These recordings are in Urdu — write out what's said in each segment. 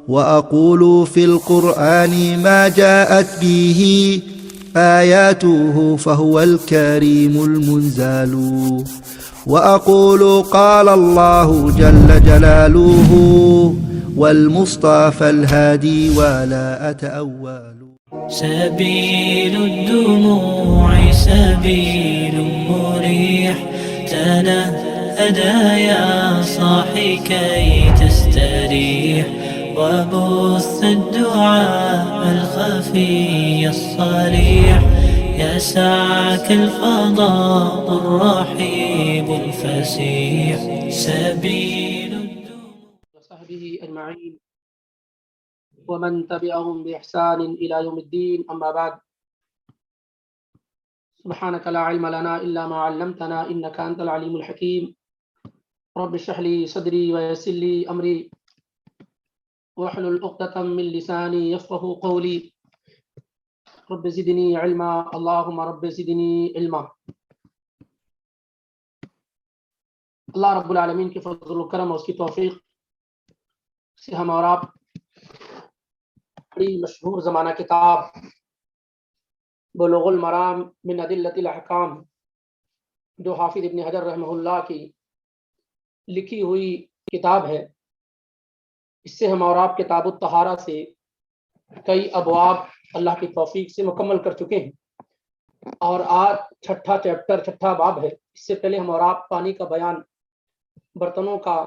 وأقول في القرآن ما جاءت به آياته فهو الكريم المنزال، وأقول قال الله جل جلاله والمصطفى الهادي ولا أتأول. سبيل الدموع سبيل مريح، تنهدى يا صاحي كي تستريح، وبث الدعاء الخفي الصريح، يسعك الفضاء الرحيب الفسيح. سبيل وصحبه أجمعين ومن تبعهم بإحسان إلى يوم الدين، أما بعد. سبحانك لا علم لنا إلا ما علمتنا إنك أنت العليم الحكيم. رب اشرح لي صدري ويسر لي أمري واحلل عقدة من لساني يفقهوا قولي. رب زدني علما، اللهم رب زدنی علما. اللہ رب العالمین کے فضل و کرم اور اس کی توفیق سے ہم اور آپ بڑی مشہور زمانہ کتاب بلوغ المرام من ادلۃ الاحکام، جو حافظ ابن حجر رحمہ اللہ کی لکھی ہوئی کتاب ہے، اس سے ہم اور آپ کتاب الطہارہ سے کئی ابواب اللہ کی توفیق سے مکمل کر چکے ہیں، اور آج چھٹا چیپٹر، چھٹا باب ہے۔ اس سے پہلے ہم اور آپ پانی کا بیان، برتنوں کا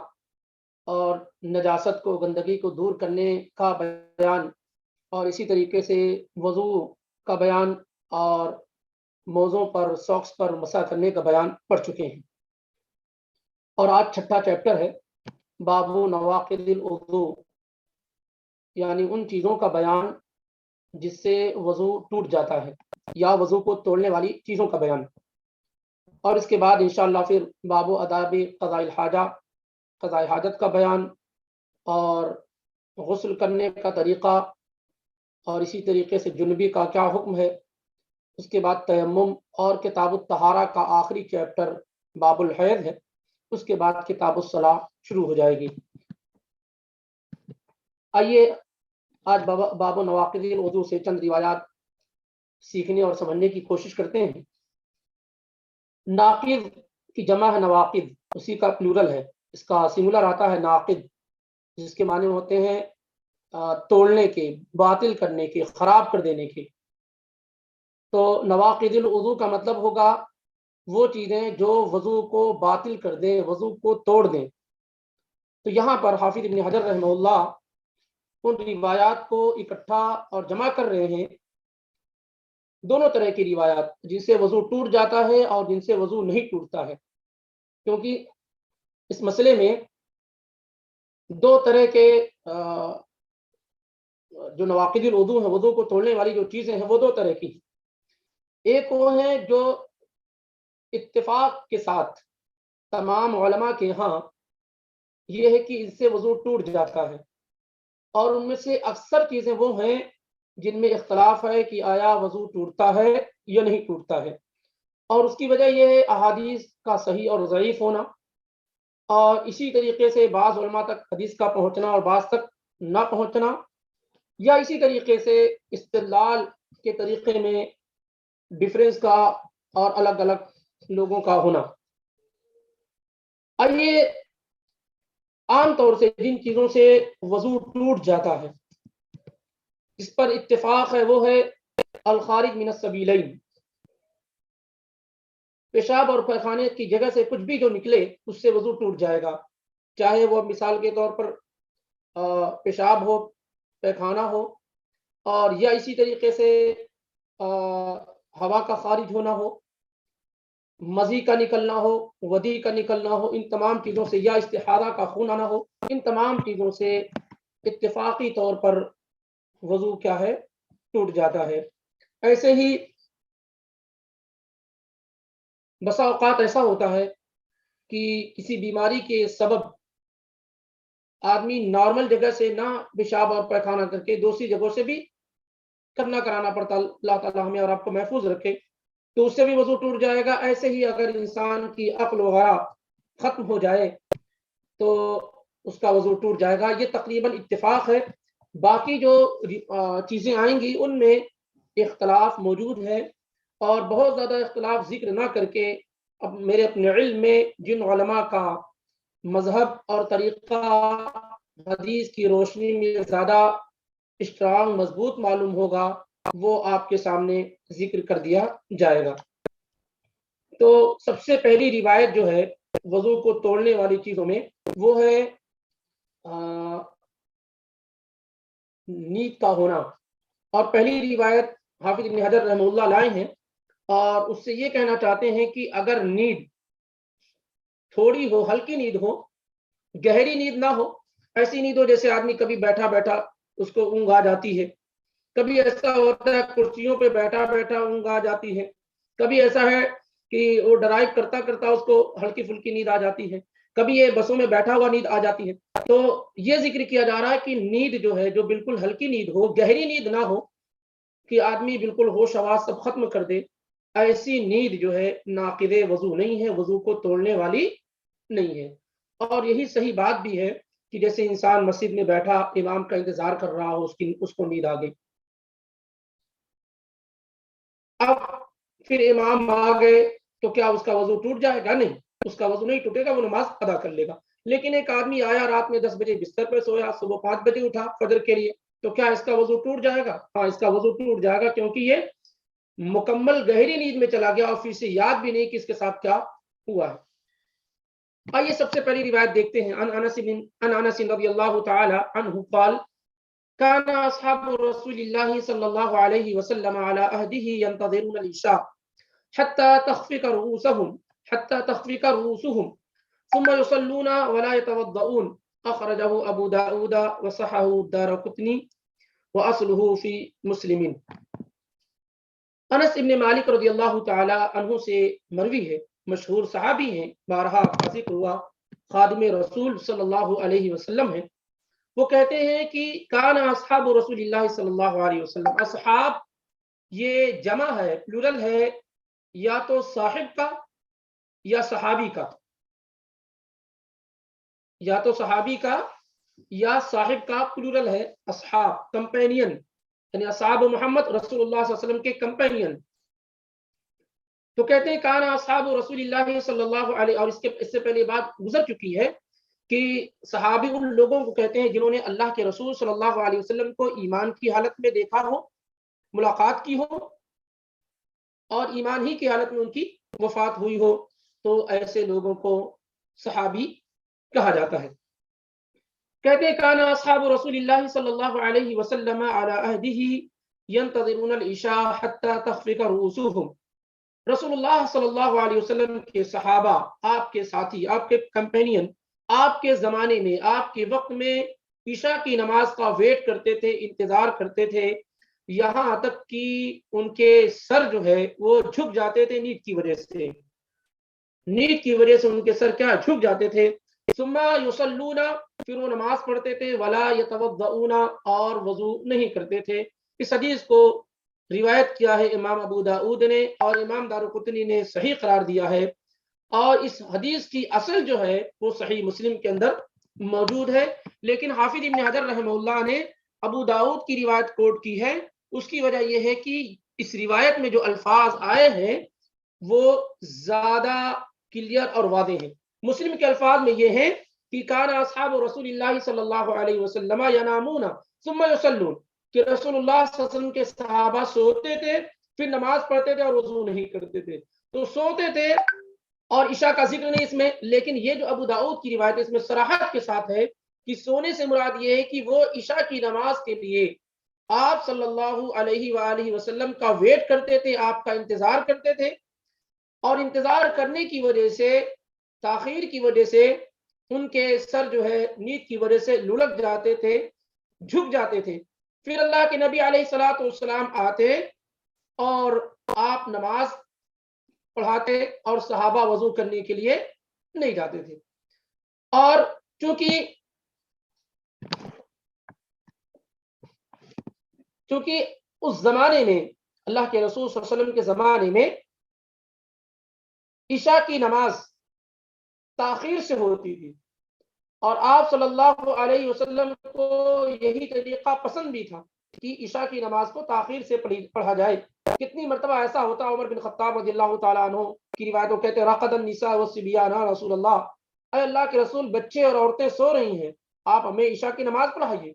اور نجاست کو، گندگی کو دور کرنے کا بیان، اور اسی طریقے سے وضو کا بیان اور موزوں پر، ساکس پر مسح کرنے کا بیان پڑھ چکے ہیں، اور آج چھٹا چیپٹر ہے باب نواقض الوضو، یعنی ان چیزوں کا بیان جس سے وضو ٹوٹ جاتا ہے یا وضو کو توڑنے والی چیزوں کا بیان، اور اس کے بعد انشاءاللہ پھر باب آداب قضاء الحاجہ، قضاء حاجت کا بیان، اور غسل کرنے کا طریقہ، اور اسی طریقے سے جنبی کا کیا حکم ہے، اس کے بعد تیمم، اور کتاب الطہارہ کا آخری چیپٹر باب الحیض ہے، اس کے بعد کتاب الصلاۃ شروع ہو جائے گی۔ آئیے آج باب نواقض الوضو سے چند روایات سیکھنے اور سمجھنے کی کوشش کرتے ہیں۔ ناقض کی جمع ہے نواقض، اسی کا پلورل ہے، اس کا سنگولر آتا ہے ناقض، جس کے معنی ہوتے ہیں توڑنے کے، باطل کرنے کے، خراب کر دینے کے۔ تو نواقض الوضو کا مطلب ہوگا وہ چیزیں جو وضو کو باطل کر دیں، وضو کو توڑ دیں۔ تو یہاں پر حافظ ابن حجر رحمہ اللہ ان روایات کو اکٹھا اور جمع کر رہے ہیں، دونوں طرح کی روایات، جن سے وضو ٹوٹ جاتا ہے اور جن سے وضو نہیں ٹوٹتا ہے، کیونکہ اس مسئلے میں دو طرح کے جو نواقض الوضو ہیں، وضو کو توڑنے والی جو چیزیں ہیں، وہ دو طرح کی ہیں۔ ایک وہ ہیں جو اتفاق کے ساتھ تمام علماء کے ہاں یہ ہے کہ اس سے وضو ٹوٹ جاتا ہے، اور ان میں سے اکثر چیزیں وہ ہیں جن میں اختلاف ہے کہ آیا وضو ٹوٹتا ہے یا نہیں ٹوٹتا ہے، اور اس کی وجہ یہ ہے احادیث کا صحیح اور ضعیف ہونا، اور اسی طریقے سے بعض علماء تک حدیث کا پہنچنا اور بعض تک نہ پہنچنا، یا اسی طریقے سے استدلال کے طریقے میں ڈفرینس کا اور الگ الگ لوگوں کا ہونا۔ آئیے عام طور سے جن چیزوں سے وضو ٹوٹ جاتا ہے، جس پر اتفاق ہے، وہ ہے الخارج من السبیلین، پیشاب اور پیخانے کی جگہ سے کچھ بھی جو نکلے اس سے وضو ٹوٹ جائے گا، چاہے وہ مثال کے طور پر پیشاب ہو، پیخانہ ہو، اور یا اسی طریقے سے ہوا کا خارج ہونا ہو، مزی کا نکلنا ہو، ودی کا نکلنا ہو، ان تمام چیزوں سے، یا استحاضہ کا خون آنا ہو، ان تمام چیزوں سے اتفاقی طور پر وضو کیا ہے، ٹوٹ جاتا ہے۔ ایسے ہی بسا اوقات ایسا ہوتا ہے کہ کسی بیماری کے سبب آدمی نارمل جگہ سے نہ پیشاب اور پیخانہ کر کے دوسری جگہوں سے بھی کرانا پڑتا، اللہ تعالیٰ ہمیں اور آپ کو محفوظ رکھے، تو اس سے بھی وضو ٹوٹ جائے گا۔ ایسے ہی اگر انسان کی عقل وغیرہ ختم ہو جائے تو اس کا وضو ٹوٹ جائے گا۔ یہ تقریباً اتفاق ہے باقی جو چیزیں آئیں گی ان میں اختلاف موجود ہے، اور بہت زیادہ اختلاف ذکر نہ کر کے اب میرے اپنے علم میں جن علماء کا مذہب اور طریقہ حدیث کی روشنی میں زیادہ اسٹرانگ مضبوط معلوم ہوگا وہ آپ کے سامنے ذکر کر دیا جائے گا۔ تو سب سے پہلی روایت جو ہے وضو کو توڑنے والی چیزوں میں وہ ہے نیند کا ہونا، اور پہلی روایت حافظ ابن حجر رحمہ اللہ لائے ہیں، اور اس سے یہ کہنا چاہتے ہیں کہ اگر نیند تھوڑی ہو، ہلکی نیند ہو، گہری نیند نہ ہو، ایسی نیند ہو جیسے آدمی کبھی بیٹھا بیٹھا اس کو اونگ آ جاتی ہے، کبھی ایسا ہوتا ہے کرسیوں پہ بیٹھا بیٹھا اونگ آ جاتی ہے، کبھی ایسا ہے کہ وہ ڈرائیو کرتا کرتا اس کو ہلکی پھلکی نیند آ جاتی ہے، کبھی یہ بسوں میں بیٹھا ہوا نیند آ جاتی ہے۔ تو یہ ذکر کیا جا رہا ہے کہ نیند جو ہے جو بالکل ہلکی نیند ہو، گہری نیند نہ ہو کہ آدمی بالکل ہوش حواس سب ختم کر دے، ایسی نیند جو ہے ناقض وضو نہیں ہے، وضو کو توڑنے والی نہیں ہے۔ اور یہی صحیح بات بھی ہے کہ جیسے انسان مسجد میں بیٹھا امام کا انتظار کر رہا ہو، اس کو نیند آ گئی، اب پھر امام آ گئے تو کیا اس کا وضو ٹوٹ جائے گا؟ نہیں، اس کا وضو نہیں ٹوٹے گا، وہ نماز ادا کر لے گا۔ لیکن ایک آدمی آیا رات میں 10 بجے بستر پہ سویا، صبح 5 بجے اٹھا فجر کے لیے، تو کیا اس کا وضو ٹوٹ جائے گا؟ ہاں، اس کا وضو ٹوٹ جائے گا، کیونکہ یہ مکمل گہری نیند میں چلا گیا اور پھر سے یاد بھی نہیں کہ اس کے ساتھ کیا ہوا ہے۔ آئیے سب سے پہلی روایت دیکھتے ہیں۔ عن انس رضی اللہ تعالی عنہ قال كان اصحاب رسول الله صلى الله عليه وسلم على عهده ينتظرون العشاء حتى تخفق رؤوسهم ثم يصلون ولا يتوضؤون، اخرجه ابو داود وصححه الدارقطني واصله في مسلم۔ انس ابن مالک رضی اللہ تعالی عنہ سے مروی ہے، مشہور صحابی ہیں، بارہا ذکر ہوا، خادم رسول صلی اللہ علیہ وسلم ہیں۔ وہ کہتے ہیں کہ کان اصحاب رسول اللہ صلی اللہ علیہ وسلم، اصحاب یہ جمع ہے، پلورل ہے، یا تو صاحب کا یا صحابی کا، یا تو صحابی کا یا صاحب کا پلورل ہے، اصحاب کمپینین، یعنی اصحاب محمد رسول اللہ صلی اللہ علیہ وسلم کے کمپینین۔ تو کہتے ہیں کان اصحاب رسول اللہ صلی اللہ علیہ، اور اس سے پہلے بات گزر چکی ہے کہ صحابی ان لوگوں کو کہتے ہیں جنہوں نے اللہ کے رسول صلی اللہ علیہ وسلم کو ایمان کی حالت میں دیکھا ہو، ملاقات کی ہو، اور ایمان ہی کی حالت میں ان کی وفات ہوئی ہو، تو ایسے لوگوں کو صحابی کہا جاتا ہے۔ کہتے ہیں کان اصحاب رسول اللہ صلی اللہ علیہ وسلم علی عہدہ ینتظرون العشاء حتی تخفق رؤوسهم، رسول اللہ صلی اللہ علیہ وسلم کے صحابہ، آپ کے ساتھی، آپ کے کمپینین، آپ کے زمانے میں، آپ کے وقت میں عشاء کی نماز کا ویٹ کرتے تھے، انتظار کرتے تھے، یہاں تک کہ ان کے سر جو ہے وہ جھک جاتے تھے نیند کی وجہ سے، نیند کی وجہ سے ان کے سر کیا جھک جاتے تھے۔ ثم یصلون، پھر وہ نماز پڑھتے تھے، ولا یتوضؤون، اور وضو نہیں کرتے تھے۔ اس حدیث کو روایت کیا ہے امام ابو داؤد نے، اور امام دارقطنی نے صحیح قرار دیا ہے، اور اس حدیث کی اصل جو ہے وہ صحیح مسلم کے اندر موجود ہے، لیکن حافظ ابن حجر رحمہ اللہ نے ابو داؤد کی روایت کوٹ کی ہے۔ اس کی وجہ یہ ہے کہ اس روایت میں جو الفاظ آئے ہیں وہ زیادہ کلیئر اور واضح ہیں۔ مسلم کے الفاظ میں یہ ہے کہ کان اصحاب رسول اللہ صلی اللہ علیہ وسلم ینامون ثم یصلون، کہ رسول اللہ صلی اللہ علیہ وسلم کے صحابہ سوتے تھے، پھر نماز پڑھتے تھے اور وضو نہیں کرتے تھے۔ تو سوتے تھے، اور عشاء کا ذکر نہیں اس میں، لیکن یہ جو ابو داؤد کی روایت ہے اس میں صراحت کے ساتھ ہے کہ سونے سے مراد یہ ہے کہ وہ عشاء کی نماز کے لیے آپ صلی اللہ علیہ وآلہ وسلم کا ویٹ کرتے تھے، آپ کا انتظار کرتے تھے، اور انتظار کرنے کی وجہ سے، تاخیر کی وجہ سے ان کے سر جو ہے نیند کی وجہ سے لڑک جاتے تھے، جھک جاتے تھے۔ پھر اللہ کے نبی علیہ الصلوۃ والسلام آتے اور آپ نماز پڑھاتے، اور صحابہ وضو کرنے کے لیے نہیں جاتے تھے۔ اور چونکہ اس زمانے میں، اللہ کے رسول صلی اللہ علیہ وسلم کے زمانے میں عشاء کی نماز تاخیر سے ہوتی تھی، اور آپ صلی اللہ علیہ وسلم کو یہی طریقہ پسند بھی تھا کہ عشاء کی نماز کو تاخیر سے پڑھا جائے۔ کتنی مرتبہ ایسا ہوتا، عمر بن خطاب رضی اللہ تعالیٰ عنہ کی روایتوں کہتے ہیں رقد النساء والصبیان رسول اللہ، اے اللہ کے رسول بچے اور عورتیں سو رہی ہیں، آپ ہمیں عشاء کی نماز پڑھائیے۔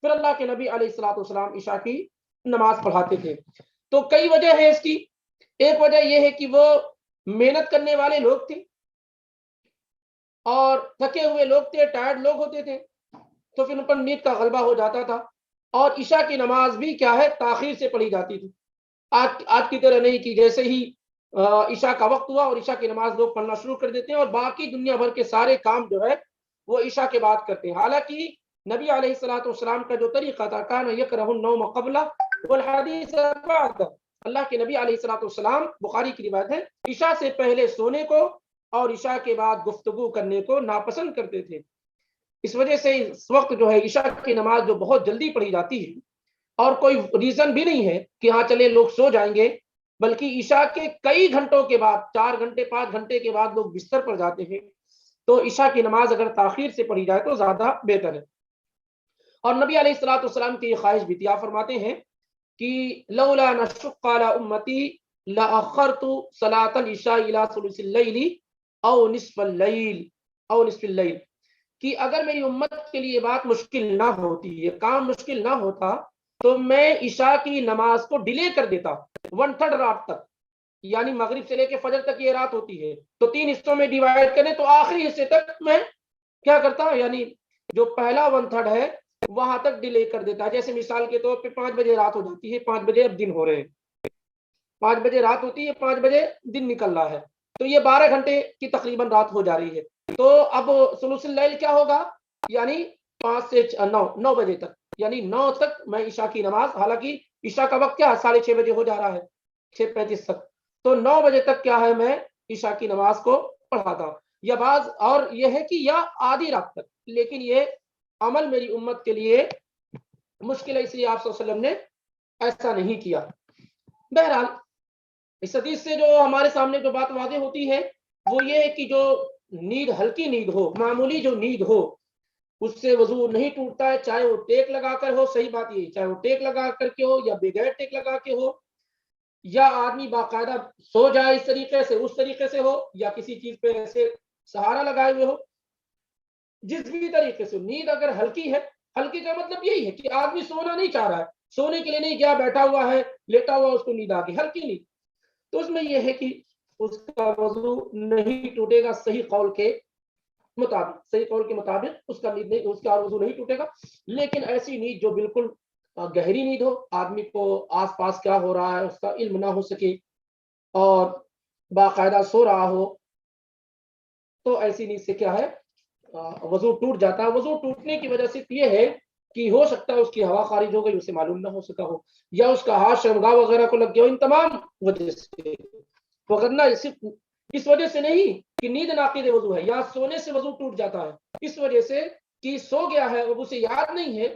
پھر اللہ کے نبی علیہ الصلوۃ والسلام عشاء کی نماز پڑھاتے تھے۔ تو کئی وجہ ہے اس کی، ایک وجہ یہ ہے کہ وہ محنت کرنے والے لوگ تھے اور تھکے ہوئے لوگ تھے، ٹائرڈ لوگ ہوتے تھے، تو پھر ان پر نیند کا غلبہ ہو جاتا تھا، اور عشاء کی نماز بھی کیا ہے تاخیر سے پڑھی جاتی تھی۔ آج کی طرح نہیں کہ جیسے ہی عشاء کا وقت ہوا اور عشاء کی نماز لوگ پڑھنا شروع کر دیتے ہیں اور باقی دنیا بھر کے سارے کام جو ہے وہ عشاء کے بعد کرتے ہیں۔ حالانکہ نبی علیہ الصلوۃ والسلام کا جو طریقہ تھا کان یکرہ النوم قبلہ والحدیث بعدہ، اللہ کے نبی علیہ الصلوۃ والسلام، بخاری کی روایت ہے، عشاء سے پہلے سونے کو اور عشاء کے بعد گفتگو کرنے کو ناپسند کرتے تھے۔ اس وجہ سے اس وقت جو ہے عشاء کی نماز جو بہت جلدی پڑھی جاتی ہے، اور کوئی ریزن بھی نہیں ہے کہ ہاں چلے لوگ سو جائیں گے، بلکہ عشاء کے کئی گھنٹوں کے بعد، 4 گھنٹے 5 گھنٹے کے بعد لوگ بستر پر جاتے ہیں، تو عشاء کی نماز اگر تاخیر سے پڑھی جائے تو زیادہ بہتر ہے۔ اور نبی علیہ الصلوۃ والسلام کی یہ خواہش بھی تھی، آپ فرماتے ہیں کہ لولا نشق علی امتی لاخرت صلاۃ العشاء الی ثلث اللیل او نصف اللیل، کہ اگر میری امت کے لیے بات مشکل نہ ہوتی، یہ کام مشکل نہ ہوتا، تو میں عشاء کی نماز کو ڈیلے کر دیتا 1/3 رات تک، یعنی مغرب سے لے کے فجر تک یہ رات ہوتی ہے تو 3 حصوں میں ڈیوائڈ کریں تو آخری حصے تک میں کیا کرتا، یعنی جو پہلا 1/3 ہے وہاں تک ڈیلے کر دیتا۔ جیسے مثال کے طور پہ 5 بجے رات ہو جاتی ہے، 5 بجے اب دن ہو رہے ہیں، 5 بجے رات ہوتی ہے، 5 بجے دن نکل رہا ہے، تو یہ 12 گھنٹے کی تقریباً رات ہو جا رہی ہے۔ تو اب ثلث اللیل کیا ہوگا، یعنی 5 سے 9 بجے تک، یعنی 9 تک میں عشاء کی نماز، حالانکہ عشاء کا وقت کیا ہے 6:30 بجے ہو جا رہا ہے، 6:35 تک، تو 9 بجے تک کیا ہے میں عشاء کی نماز کو پڑھاتا ہوں، یا بعض اور یہ ہے کہ یا آدھی رات تک، لیکن یہ عمل میری امت کے لیے مشکل ہے، اس لیے آپ صلی اللہ علیہ وسلم نے ایسا نہیں کیا۔ بہرحال اس حدیث سے جو ہمارے سامنے جو بات واضح ہوتی ہے وہ یہ ہے کہ جو نیند ہلکی نیند ہو، معمولی جو نیند ہو، اس سے وضو نہیں ٹوٹتا ہے، چاہے وہ ٹیک لگا کر ہو، صحیح بات یہ، چاہے وہ ٹیک لگا کر کے ہو یا بغیر ٹیک لگا کے ہو، یا آدمی باقاعدہ سو جائے اس طریقے سے، اس طریقے سے ہو، یا کسی چیز پہ ایسے سہارا لگائے ہوئے ہو، جس بھی طریقے سے نیند اگر ہلکی ہے، ہلکی کا مطلب یہی ہے کہ آدمی سونا نہیں چاہ رہا ہے، سونے کے لیے نہیں گیا، بیٹھا ہوا ہے، لیٹا ہوا، اس کو نیند آ گئی، ہلکی نیند، تو اس میں یہ ہے کہ اس کا وضو نہیں ٹوٹے گا، صحیح قول کے مطابق اس کا نیند نہیں، اس کا وضو نہیں ٹوٹے گا۔ لیکن ایسی نیند جو بالکل گہری نیند ہو، آدمی کو آس پاس کیا ہو رہا ہے اس کا علم نہ ہو سکے اور باقاعدہ سو رہا ہو، تو ایسی نیند سے کیا ہے وضو ٹوٹ جاتا ہے۔ وضو ٹوٹنے کی وجہ سے یہ ہے کہ ہو سکتا ہے اس کی ہوا خارج ہو گئی، اسے معلوم نہ ہو سکا ہو، یا اس کا ہاتھ شرمگاہ وغیرہ کو لگ گیا ہو، ان تمام وجہ سے، وغیرہ صرف اس وجہ سے نہیں کہ نیند ناقض وضو ہے یا سونے سے وضو ٹوٹ جاتا ہے، اس وجہ سے کہ سو گیا ہے اب اسے یاد نہیں ہے،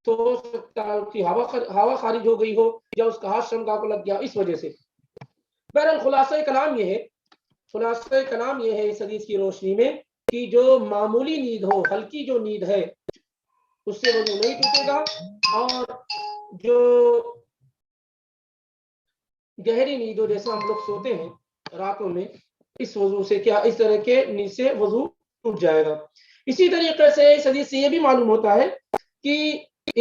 تو ہو سکتا ہے کہ ہوا خارج ہو گئی ہو یا اس کا ہاتھ شرمگاہ کو لگ گیا اس وجہ سے۔ بہرحال خلاصہ کلام یہ ہے اس حدیث کی روشنی میں کہ جو معمولی نیند ہو، ہلکی جو نیند ہے، اس سے وضو نہیں ٹوٹے گا، اور جو گہری نیند ہو، جیسے ہم لوگ سوتے ہیں راتوں میں، اس وضو سے کیا، اس طرح کے نیند سے وضو ٹوٹ جائے گا۔ اسی طریقے سے اس حدیث سے یہ بھی معلوم ہوتا ہے کہ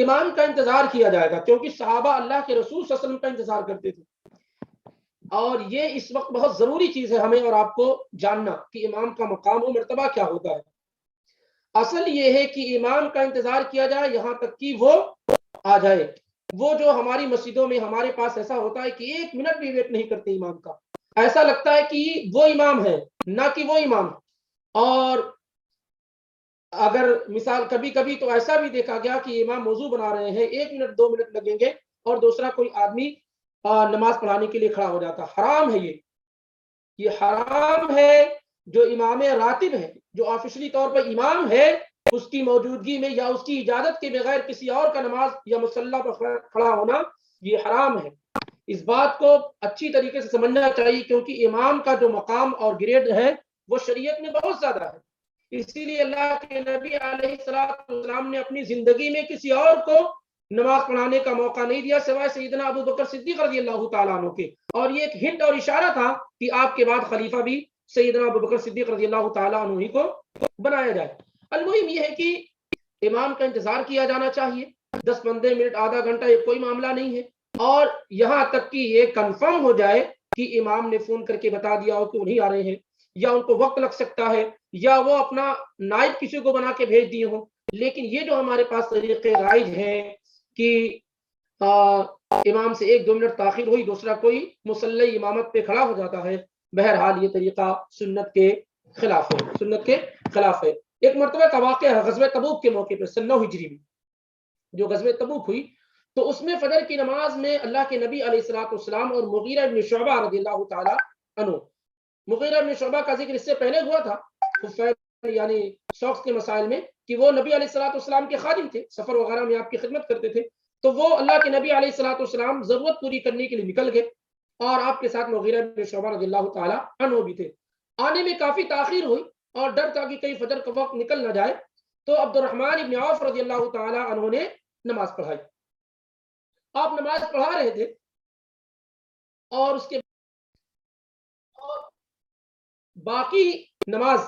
امام کا انتظار کیا جائے گا، کیونکہ صحابہ اللہ کے رسول صلی اللہ علیہ وسلم کا انتظار کرتے تھے، اور یہ اس وقت بہت ضروری چیز ہے ہمیں اور آپ کو جاننا کہ امام کا مقام و مرتبہ کیا ہوتا ہے۔ اصل یہ ہے کہ امام کا انتظار کیا جائے یہاں تک کہ وہ آ جائے۔ وہ جو ہماری مسجدوں میں ہمارے پاس ایسا ہوتا ہے کہ 1 منٹ بھی ویٹ نہیں کرتے امام کا، ایسا لگتا ہے کہ وہ امام ہے نہ کہ وہ امام۔ اور اگر مثال کبھی کبھی تو ایسا بھی دیکھا گیا کہ امام وضو بنا رہے ہیں، 1 منٹ 2 منٹ لگیں گے اور دوسرا کوئی آدمی نماز پڑھانے کے لیے کھڑا ہو جاتا۔ حرام ہے یہ حرام ہے۔ جو امام راتب ہے، جو آفیشلی طور پر امام ہے، اس کی موجودگی میں یا اس کی اجازت کے بغیر کسی اور کا نماز یا مصلی پر کھڑا ہونا یہ حرام ہے۔ اس بات کو اچھی طریقے سے سمجھنا چاہیے، کیونکہ امام کا جو مقام اور گریڈ ہے وہ شریعت میں بہت زیادہ ہے، اسی لیے اللہ کے نبی علیہ السلام نے اپنی زندگی میں کسی اور کو نماز پڑھانے کا موقع نہیں دیا سوائے سیدنا ابو بکر صدیق رضی اللہ تعالیٰ عنہ کے، اور یہ ایک ہنٹ اور اشارہ تھا کہ آپ کے بعد خلیفہ بھی سیدنا ابو بکر صدیق رضی اللہ تعالیٰ عنہ ہی کو بنایا جائے۔ المہم یہ ہے کہ امام کا انتظار کیا جانا چاہیے، 10-15 منٹ، آدھا گھنٹہ، یہ کوئی معاملہ نہیں ہے، اور یہاں تک کہ یہ کنفرم ہو جائے کہ امام نے فون کر کے بتا دیا ہو کہ وہ نہیں آ رہے ہیں، یا ان کو وقت لگ سکتا ہے، یا وہ اپنا نائب کسی کو بنا کے بھیج دیے ہوں۔ لیکن یہ جو ہمارے پاس طریقے رائج ہیں کہ امام سے 1-2 منٹ تاخیر ہوئی، دوسرا کوئی مسلح امامت پہ کھڑا ہو جاتا ہے، بہرحال یہ طریقہ سنت کے خلاف ہے، سنت کے خلاف ہے۔ ایک مرتبہ کا واقعہ ہے غزوہ تبوک کے موقع پہ سن 9 ہجری میں جو غزوہ تبوک ہوئی، تو اس میں فجر کی نماز میں اللہ کے نبی علیہ السلام اور مغیرہ ابن شعبہ رضی اللہ تعالی عنہ، مغیرہ ابن شعبہ کا ذکر اس سے پہلے ہوا تھا یعنی شوق کے مسائل میں، کہ وہ نبی علیہ السلام کے خادم تھے، سفر وغیرہ میں آپ کی خدمت کرتے تھے، تو وہ اللہ کے نبی علیہ السلام ضرورت پوری کرنے کے لیے نکل گئے، اور آپ کے ساتھ مغیرہ بن شعبہ رضی اللہ تعالی عنہ بھی تھے۔ آنے میں کافی تاخیر ہوئی اور ڈر تھا کہ کہیں فجر کا وقت نکل نہ جائے، تو عبد الرحمن ابن عوف رضی اللہ تعالی عنہ نے نماز پڑھائی۔ آپ نماز پڑھا رہے تھے اور اس کے باقی نماز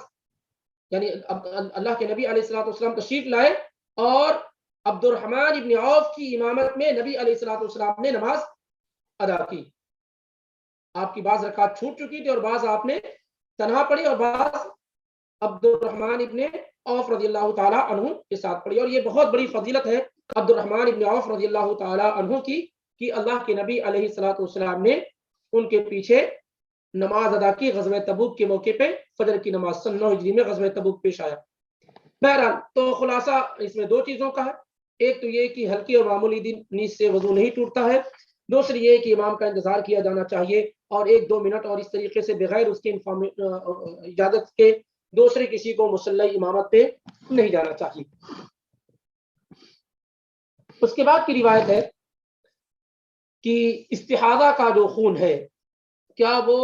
یعنی اللہ کے نبی علیہ السلام تشریف لائے اور عبد الرحمن ابن عوف کی امامت میں نبی علیہ السلام نے نماز ادا کی۔ آپ کی بعض رکعت چھوٹ چکی تھی اور بعض آپ نے تنہا پڑھی اور بعض عبد الرحمن ابن عوف رضی اللہ تعالی عنہ کے ساتھ پڑھی، اور یہ بہت بڑی فضیلت ہے عبد الرحمن ابن عوف رضی اللہ تعالی عنہ کی کہ اللہ کے نبی علیہ السلام نے ان کے پیچھے نماز ادا کی غزوہ تبوک کے موقع پہ، فجر کی نماز سن 9 ہجری میں غزوہ تبوک پیش آیا۔ بہرحال تو خلاصہ اس میں 2 چیزوں کا ہے، ایک تو یہ کہ ہلکی اور معمولی نیز سے وضو نہیں ٹوٹتا ہے، دوسری یہ کہ امام کا انتظار کیا جانا چاہیے، اور 1-2 منٹ اور اس طریقے سے بغیر اس کی اجازت کے دوسرے کسی کو مسلح امامت پہ نہیں جانا چاہیے۔ اس کے بعد کی روایت ہے کہ استحاضہ کا جو خون ہے کیا وہ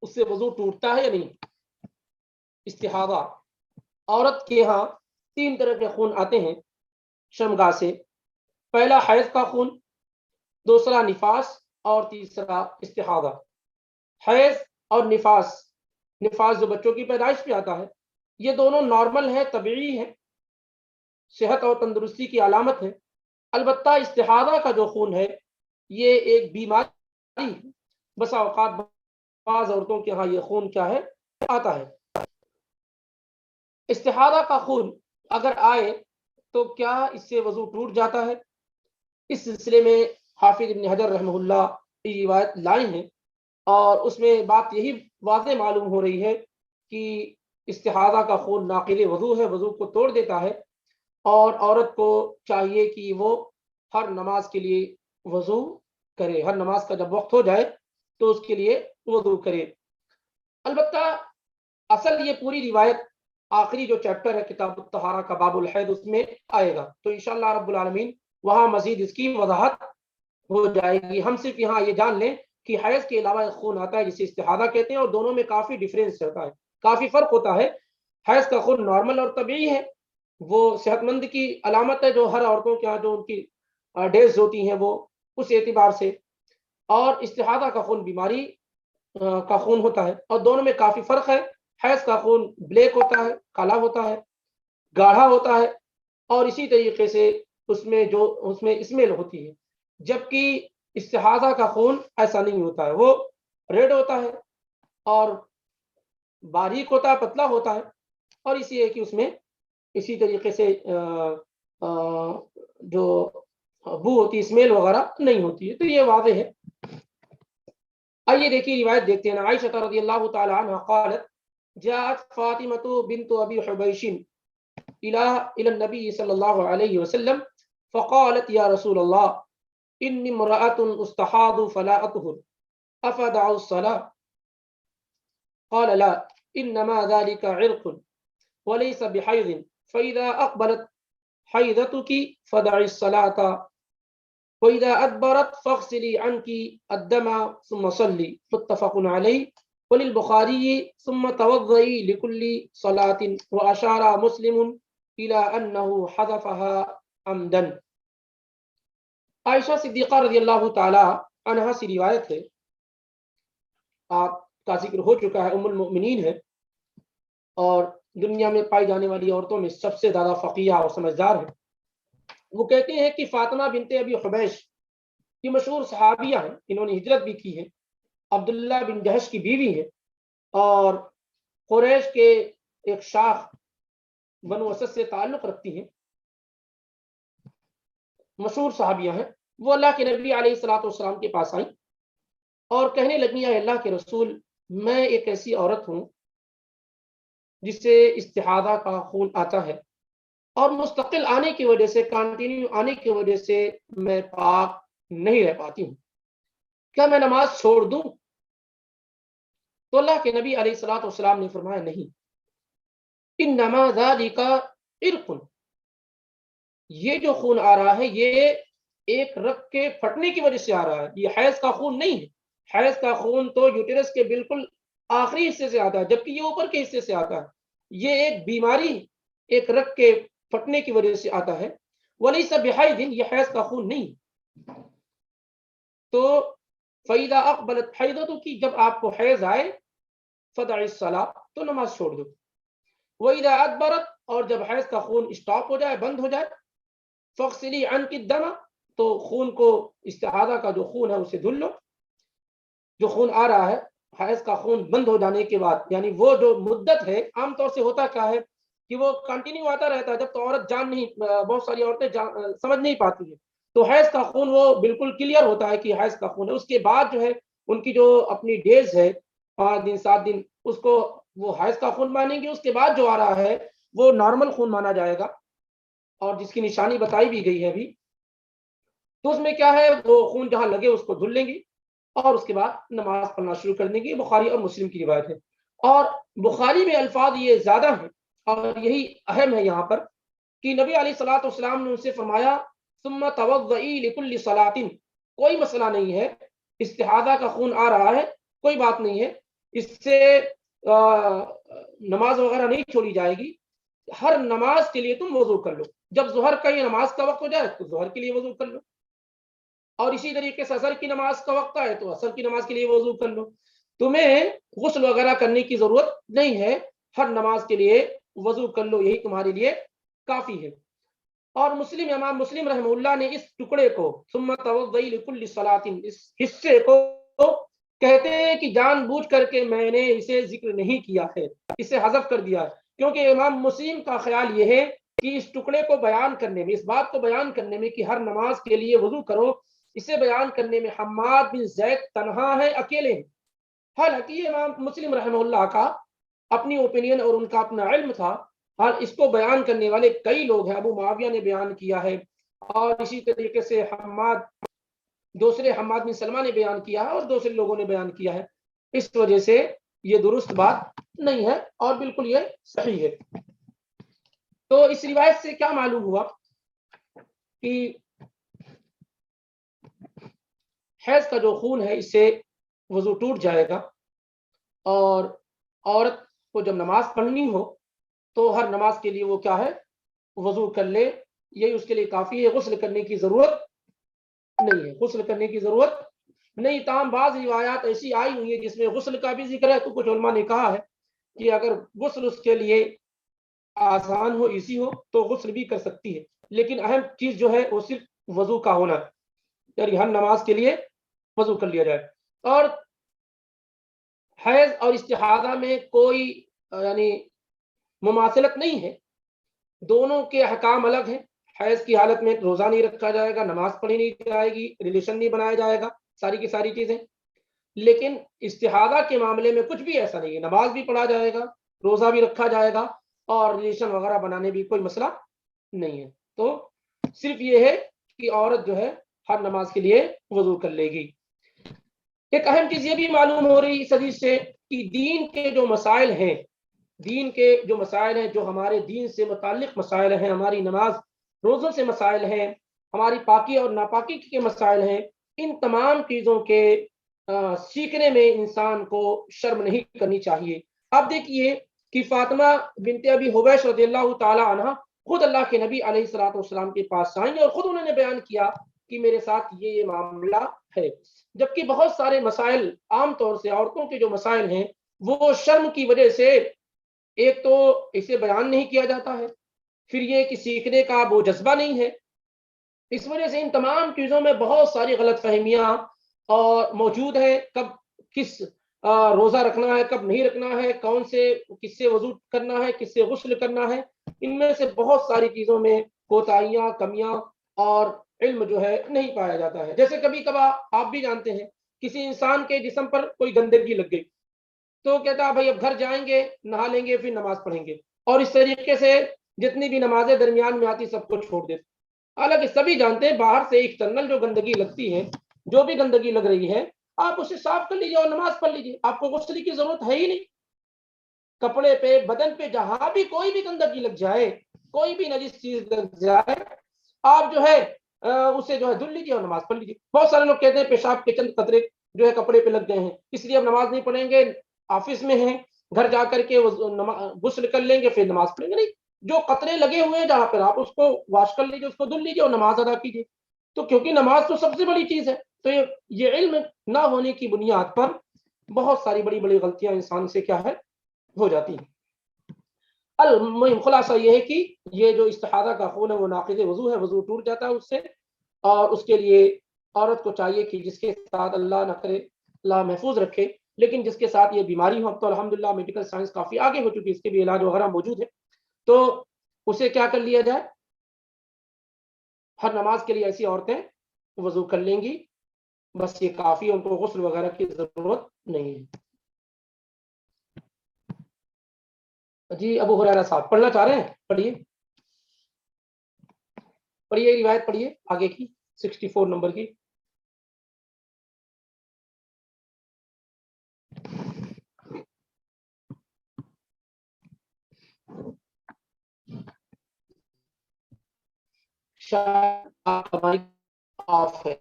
اس سے وضو ٹوٹتا ہے یا نہیں؟ استحاضہ عورت کے ہاں 3 طرح کے خون آتے ہیں شرمگاہ سے، پہلا حیض کا خون، دوسرا نفاس، اور تیسرا استحاضہ۔ حیض اور نفاس جو بچوں کی پیدائش پہ آتا ہے، یہ دونوں نارمل ہے، طبیعی ہے، صحت اور تندرستی کی علامت ہے۔ البتہ استحاضہ کا جو خون ہے یہ ایک بیماری ہے، بسا اوقات بعض عورتوں کے ہاں یہ خون کیا ہے آتا ہے۔ استحاضہ کا خون اگر آئے تو کیا اس سے وضو ٹوٹ جاتا ہے؟ اس سلسلے میں حافظ ابن حجر رحمہ اللہ کی روایت لائی ہیں، اور اس میں بات یہی واضح معلوم ہو رہی ہے کہ استحاضہ کا خون ناقض وضو ہے، وضو کو توڑ دیتا ہے، اور عورت کو چاہیے کہ وہ ہر نماز کے لیے وضو کرے، ہر نماز کا جب وقت ہو جائے تو اس کے لیے وضو کرے۔ البتہ اصل یہ پوری روایت آخری جو چیپٹر ہے کتاب الطہارہ کا باب الحیض اس میں آئے گا، تو انشاءاللہ رب العالمین وہاں مزید اس کی وضاحت ہو جائے گی۔ ہم صرف یہاں یہ جان لیں کہ حیض کے علاوہ ایک خون آتا ہے جسے استحاضہ کہتے ہیں، اور دونوں میں کافی ڈفرینس ہوتا ہے، کافی فرق ہوتا ہے۔ حیض کا خون نارمل اور طبیعی ہے، وہ صحت مند کی علامت ہے، جو ہر عورتوں کے ہاں جو ان کی ڈیز ہوتی ہیں وہ اس اعتبار سے، اور استحاضہ کا خون بیماری کا خون ہوتا ہے، اور دونوں میں کافی فرق ہے۔ حیض کا خون بلیک ہوتا ہے، کالا ہوتا ہے، گاڑھا ہوتا ہے، اور اسی طریقے سے اس میں اسمیل ہوتی ہے، جبکہ استحاضہ کا خون ایسا نہیں ہوتا ہے، وہ ریڈ ہوتا ہے اور باریک ہوتا ہے، پتلا ہوتا ہے، اور اسی ہے کہ اس میں اسی طریقے سے جو بو ہوتی ہے، اسمیل وغیرہ نہیں ہوتی ہے، تو یہ واضح ہے۔ آئیے دیکھیے روایت دیکھتے ہیں۔ عائشہ رضی اللہ تعالی عنہ قالت جاءت فاطمة بنت أبي حبيش إلى النبي صلى الله عليه وسلم فقالت يا رسول الله إني امرأة أستحاض فلا أطهر أفدع الصلاة؟ قال لا، إنما ذلك عرق وليس بحيض، فإذا أقبلت حيضتك فدعي الصلاة، وإذا أدبرت فاغسلي عنك الدم ثم صلي، متفق عليه۔ وللبخاری ثم توضئی لکل صلاۃ واشار مسلم الی انہ حذفها عمدا۔ عائشہ صدیقہ رضی اللہ تعالی عنہا سے روایت ہے، آپ کا ذکر ہو چکا ہے، ام المؤمنین ہے اور دنیا میں پائی جانے والی عورتوں میں سب سے زیادہ فقیہ اور سمجھدار ہے۔ وہ کہتے ہیں کہ فاطمہ بنت ابی حبیش یہ مشہور صحابیہ ہیں، انہوں نے ہجرت بھی کی ہے، عبداللہ بن جہش کی بیوی ہے اور قریش کے ایک شاخ بنو اسد سے تعلق رکھتی ہیں، مشہور صحابیہ ہیں۔ وہ اللہ کے نبی علیہ الصلوۃ والسلام کے پاس آئیں اور کہنے لگی، اے اللہ کے رسول، میں ایک ایسی عورت ہوں جس سے استحاضہ کا خون آتا ہے اور مستقل آنے کی وجہ سے، کنٹینیو آنے کی وجہ سے میں پاک نہیں رہ پاتی ہوں، کیا میں نماز چھوڑ دوں؟ تو اللہ کے نبی علیہ الصلوۃ والسلام نے فرمایا، نہیں، انما ذالک عرق، یہ جو خون آ رہا ہے یہ ایک رگ کے پھٹنے کی وجہ سے آ رہا ہے، یہ حیض کا خون نہیں ہے۔ حیض کا خون تو یوٹرس کے بالکل آخری حصے سے آتا ہے، جبکہ یہ اوپر کے حصے سے آتا ہے۔ یہ ایک بیماری، ایک رگ کے پھٹنے کی وجہ سے آتا ہے، ولیس بحیض، یہ حیض کا خون نہیں۔ تو فَإِذَا أَقْبَلَتْ حَیضَتُکِ، کی جب آپ کو حیض آئے، فَدَعِ الصَّلَاةَ، تو نماز چھوڑ دو۔ وَإِذَا أَدْبَرَتْ، اور جب حیض کا خون اسٹاپ ہو جائے، بند ہو جائے، فَاغْسِلِي عَنْکِ الدَّمَ، تو خون کو، استحاضہ کا جو خون ہے اسے دھل لو۔ جو خون آ رہا ہے، حیض کا خون بند ہو جانے کے بعد، یعنی وہ جو مدت ہے، عام طور سے ہوتا کیا ہے کہ وہ کنٹینیو آتا رہتا ہے، جب تو عورت جان نہیں، بہت ساری عورتیں سمجھ نہیں پاتی ہیں، تو حیض کا خون وہ بالکل کلیئر ہوتا ہے کہ حیض کا خون ہے۔ اس کے بعد جو ہے ان کی جو اپنی ڈیز ہے، 5 دن 7 دن، اس کو وہ حیض کا خون مانیں گے۔ اس کے بعد جو آ رہا ہے وہ نارمل خون مانا جائے گا، اور جس کی نشانی بتائی بھی گئی ہے ابھی، تو اس میں کیا ہے، وہ خون جہاں لگے اس کو دھل لیں گی اور اس کے بعد نماز پڑھنا شروع کر دیں گے۔ بخاری اور مسلم کی روایت ہے، اور بخاری میں الفاظ یہ زیادہ ہیں اور یہی اہم ہے یہاں پر کہ نبی علیہ الصلوۃ والسلام نے ان سے فرمایا، ثم توضئی لکل صلاۃ، کوئی مسئلہ نہیں ہے، استحاضہ کا خون آ رہا ہے، کوئی بات نہیں ہے، اس سے نماز وغیرہ نہیں چھوڑی جائے گی، ہر نماز کے لیے تم وضو کر لو، جب ظہر کا یہ نماز کا وقت ہو جائے تو ظہر کے لیے وضو کر لو، اور اسی طریقے سے عصر کی نماز کا وقت آئے تو عصر کی نماز کے لیے وضو کر لو، تمہیں غسل وغیرہ کرنے کی ضرورت نہیں ہے، ہر نماز کے لیے وضو کر لو، یہی تمہارے لیے کافی ہے۔ اور مسلم، امام مسلم رحمہ اللہ نے اس ٹکڑے کو، ثم توضئی لکل صلاۃ، اس حصے کو کہتے ہیں کہ جان بوجھ کر کے میں نے اسے ذکر نہیں کیا ہے، اسے حذف کر دیا ہے، کیونکہ امام مسلم کا خیال یہ ہے کہ اس ٹکڑے کو بیان کرنے میں، اس بات کو بیان کرنے میں کہ ہر نماز کے لیے وضو کرو، اسے بیان کرنے میں حماد بن زید تنہا ہے، اکیلے ہیں۔ حالانکہ امام مسلم رحمہ اللہ کا اپنی اوپینین اور ان کا اپنا علم تھا، اور اس کو بیان کرنے والے کئی لوگ ہیں، ابو معاویہ نے بیان کیا ہے، اور اسی طریقے سے دوسرے حماد بن سلمہ نے بیان کیا ہے، اور دوسرے لوگوں نے بیان کیا ہے، اس وجہ سے یہ درست بات نہیں ہے اور بالکل یہ صحیح ہے۔ تو اس روایت سے کیا معلوم ہوا کہ حیض کا جو خون ہے اس سے وضو ٹوٹ جائے گا، اور عورت کو جب نماز پڑھنی ہو تو ہر نماز کے لیے وہ کیا ہے، وضو کر لے، یہی اس کے لیے کافی ہے، غسل کرنے کی ضرورت نہیں ہے، غسل کرنے کی ضرورت نہیں۔ تاہم بعض روایات ایسی آئی ہوئی ہیں جس میں غسل کا بھی ذکر ہے، تو کچھ علماء نے کہا ہے کہ اگر غسل اس کے لیے آسان ہو، ایزی ہو، تو غسل بھی کر سکتی ہے، لیکن اہم چیز جو ہے وہ صرف وضو کا ہونا ہے، یعنی ہر نماز کے لیے وضو کر لیا جائے۔ اور حیض اور استحاضہ میں کوئی یعنی مماثلت نہیں ہے، دونوں کے احکام الگ ہیں۔ حیض کی حالت میں روزہ نہیں رکھا جائے گا، نماز پڑھی نہیں جائے گی، ریلیشن نہیں بنایا جائے گا، ساری کی ساری چیزیں۔ لیکن استحاضہ کے معاملے میں کچھ بھی ایسا نہیں ہے، نماز بھی پڑھا جائے گا، روزہ بھی رکھا جائے گا، اور ریلیشن وغیرہ بنانے بھی کوئی مسئلہ نہیں ہے۔ تو صرف یہ ہے کہ عورت جو ہے ہر نماز کے لیے وضو کر لے گی۔ ایک اہم چیز یہ بھی معلوم ہو رہی اس حدیث سے کہ دین کے جو مسائل ہیں، جو ہمارے دین سے متعلق مسائل ہیں، ہماری نماز روزوں سے مسائل ہیں، ہماری پاکی اور ناپاکی کے مسائل ہیں، ان تمام چیزوں کے سیکھنے میں انسان کو شرم نہیں کرنی چاہیے۔ اب دیکھیے کہ فاطمہ بنت ابی حبیش رضی اللہ تعالی عنہ خود اللہ کے نبی علیہ الصلوۃ والسلام کے پاس آئیں اور خود انہوں نے بیان کیا کہ میرے ساتھ یہ معاملہ ہے، جبکہ بہت سارے مسائل عام طور سے عورتوں کے جو مسائل ہیں وہ شرم کی وجہ سے ایک تو اسے بیان نہیں کیا جاتا ہے، پھر یہ کہ سیکھنے کا وہ جذبہ نہیں ہے، اس وجہ سے ان تمام چیزوں میں بہت ساری غلط فہمیاں اور موجود ہیں۔ کب کس روزہ رکھنا ہے، کب نہیں رکھنا ہے، کون سے کس سے وضو کرنا ہے، کس سے غسل کرنا ہے، ان میں سے بہت ساری چیزوں میں کوتاہیاں، کمیاں اور علم جو ہے نہیں پایا جاتا ہے۔ جیسے کبھی کبھار آپ بھی جانتے ہیں کسی انسان کے جسم پر کوئی گندگی لگ گئی تو کہتا ہے بھائی اب گھر جائیں گے، نہا لیں گے، پھر نماز پڑھیں گے، اور اس طریقے سے جتنی بھی نمازیں درمیان میں آتی سب کو چھوڑ دیتے۔ حالانکہ سبھی جانتے ہیں باہر سے ایکسٹرنل جو گندگی لگتی ہے، جو بھی گندگی لگ رہی ہے، آپ اسے صاف کر لیجیے اور نماز پڑھ لیجیے، آپ کو غسل کی ضرورت ہے ہی نہیں۔ کپڑے پہ، بدن پہ جہاں بھی کوئی بھی گندگی لگ جائے، کوئی بھی نجس چیز لگ جائے، آپ جو ہے اسے جو ہے دھل لیجیے اور نماز پڑھ لیجیے۔ بہت سارے لوگ کہتے ہیں پیشاب کے چند قطرے جو ہے کپڑے پہ لگ گئے ہیں، اس لیے اب نماز نہیں پڑھیں گے، آفس میں ہیں، گھر جا کر کے غسل کر لیں گے، پھر نماز پڑھیں گے۔ نہیں، جو قطرے لگے ہوئے ہیں جہاں پر آپ اس کو واش کر لیجیے، اس کو دھل لیجیے اور نماز ادا کیجیے۔ تو کیونکہ نماز تو سب سے بڑی چیز ہے، تو یہ علم نہ ہونے کی بنیاد پر بہت ساری بڑی بڑی غلطیاں انسان سے کیا ہے ہو جاتی ہیں۔ المہم خلاصہ یہ ہے کہ یہ جو استحاضہ کا خون ہے وہ ناقض وضو ہے، وضو ٹوٹ جاتا ہے اس سے، اور اس کے لیے عورت کو چاہیے کہ جس کے ساتھ اللہ نہ کرے، اللہ محفوظ رکھے، لیکن جس کے ساتھ یہ بیماری ہو، اب تو الحمدللہ میڈیکل سائنس کافی آگے ہو چکی ہے، اس کے بھی علاج وغیرہ موجود ہے، تو اسے کیا کر لیا جائے، ہر نماز کے لیے ایسی عورتیں وضو کر لیں گی، بس یہ کافی، ان کو غسل وغیرہ کی ضرورت نہیں ہے۔ جی ابو ہریرہ صاحب پڑھنا چاہ رہے ہیں؟ پڑھیے پڑھیے روایت پڑھیے آگے کی 64 نمبر کی۔ آف ہے،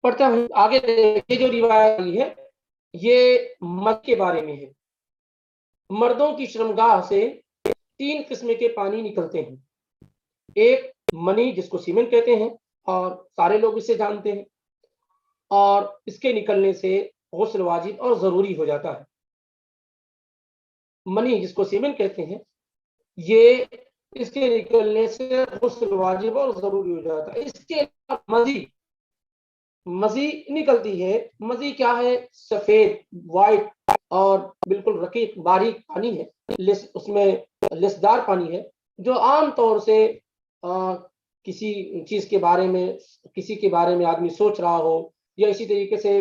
پڑھتا ہوں آگے۔ یہ جو روایت ہے یہ مرد کے بارے میں ہے۔ مردوں کی شرمگاہ سے 3 قسم کے پانی نکلتے ہیں، ایک منی جس کو سیمن کہتے ہیں اور سارے لوگ اسے جانتے ہیں، اور اس کے نکلنے سے غسل واجب اور ضروری ہو جاتا ہے۔ منی جس کو سیمن کہتے ہیں، یہ اس کے نکلنے سے غسل واجب اور ضروری ہو جاتا ہے۔ اس کے مزی نکلتی ہے۔ مزی کیا ہے؟ سفید، وائٹ اور بالکل رقیق باریک پانی ہے، اس میں لسدار پانی ہے، جو عام طور سے کسی چیز کے بارے میں، کسی کے بارے میں آدمی سوچ رہا ہو، یا اسی طریقے سے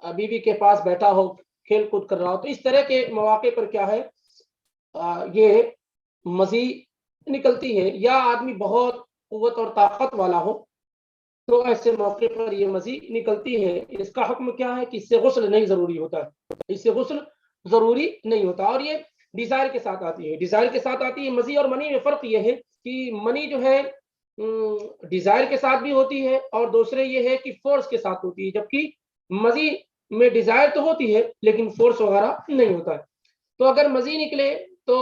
بیوی کے پاس بیٹھا ہو، کھیل کود کر رہا ہو، تو اس طرح کے مواقع پر کیا ہے یہ مزی نکلتی ہے، یا آدمی بہت قوت اور طاقت والا ہو تو ایسے موقع پر یہ مزی نکلتی ہے۔ اس کا حکم کیا ہے کہ اس سے غسل نہیں ضروری ہوتا ہے، اس سے غسل ضروری نہیں ہوتا، اور یہ ڈیزائر کے ساتھ آتی ہے۔ ڈیزائر کے ساتھ آتی ہے۔ مزی اور منی میں فرق یہ ہے کہ منی جو ہے ڈیزائر کے ساتھ بھی ہوتی ہے، اور دوسرے یہ ہے کہ فورس کے ساتھ ہوتی ہے، جبکہ مزی میں ڈیزائر تو ہوتی ہے لیکن فورس وغیرہ نہیں ہوتا ہے۔ تو اگر مزی نکلے تو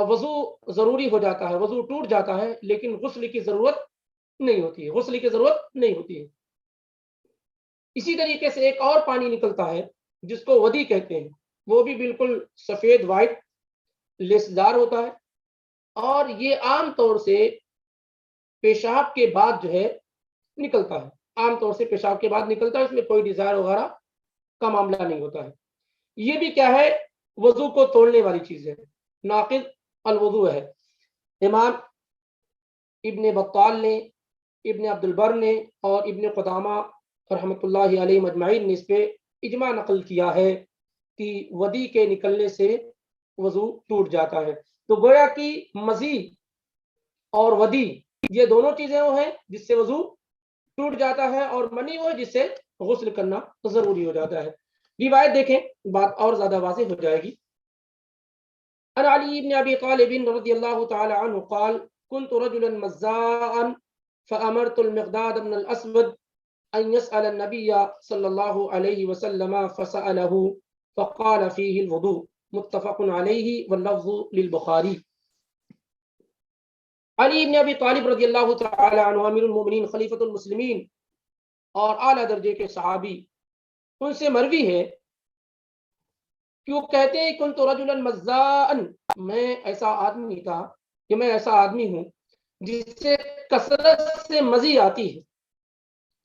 وضو ضروری ہو جاتا ہے، وضو ٹوٹ جاتا ہے، لیکن غسل کی ضرورت نہیں ہوتی ہے، غسل کی ضرورت نہیں ہوتی ہے۔ اسی طریقے سے ایک اور پانی نکلتا ہے جس کو ودی کہتے ہیں، وہ بھی بالکل سفید وائٹ لیسدار ہوتا ہے، اور یہ عام طور سے پیشاب کے بعد جو ہے نکلتا ہے، عام طور سے پیشاب کے بعد نکلتا ہے، اس میں کوئی ڈیزائر وغیرہ کا معاملہ نہیں ہوتا ہے۔ یہ بھی کیا ہے؟ وضو کو توڑنے والی چیز ہے، ناقض الوضو ہے۔ امام ابن بطال نے، ابن عبد البر نے اور ابن قدامہ رحمۃ اللہ علیہ مجمعین نے اس پہ اجماع نقل کیا ہے کہ ودی کے نکلنے سے وضو ٹوٹ جاتا ہے۔ تو گویا کہ مزی اور ودی یہ دونوں چیزیں وہ ہیں جس سے وضو ٹوٹ جاتا ہے، اور منی وہ ہے جس سے غسل کرنا ضروری ہو جاتا ہے۔ روایت دیکھیں، بات اور زیادہ واضح ہو جائے گی۔ عن علی بن ابی طالب رضی اللہ تعالی عنہ قال كنت رجلا مزاء فأمرت المقداد بن الأسود أن يسأل النبي صلى الله عليه وسلم فسأله فقال فيه الوضوء متفق عليه واللفظ للبخاري۔ علی بن ابی طالب رضی اللہ تعالی عنہ امیر المومنین خلیفۃ المسلمین اور اعلیٰ درجے کے صحابی، ان سے مروی ہے کہ وہ کہتے ہیں کنت رجلا مزاء، میں ایسا آدمی تھا کہ میں ایسا آدمی ہوں جس سے کثرت سے مزی آتی ہے،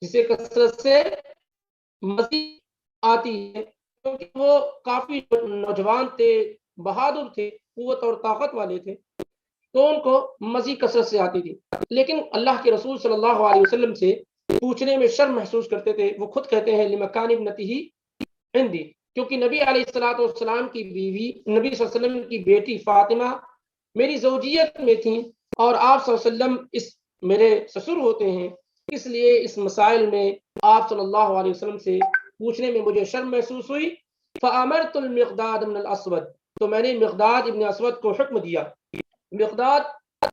جسے کثرت سے مزی آتی ہے، کیونکہ وہ کافی نوجوان تھے، بہادر تھے، قوت اور طاقت والے تھے، تو ان کو مزی کثرت سے آتی تھی، لیکن اللہ کے رسول صلی اللہ علیہ وسلم سے پوچھنے میں شرم محسوس کرتے تھے۔ وہ خود کہتے ہیں لمکان ابنتہ عندی، کیونکہ نبی علیہ الصلوۃ والسلام کی بیوی، نبی صلی اللہ علیہ وسلم کی بیٹی فاطمہ میری زوجیت میں تھیں، اور آپ صلی اللہ علیہ وسلم اس میرے سسر ہوتے ہیں، اس لیے اس مسائل میں آپ صلی اللہ علیہ وسلم سے پوچھنے میں مجھے شرم محسوس ہوئی۔ فَأَمَرْتُ الْمِقْدَادَ بْنَ الْأَسْوَدَ، تو میں نے مقداد ابن اسود کو حکم دیا۔ مقداد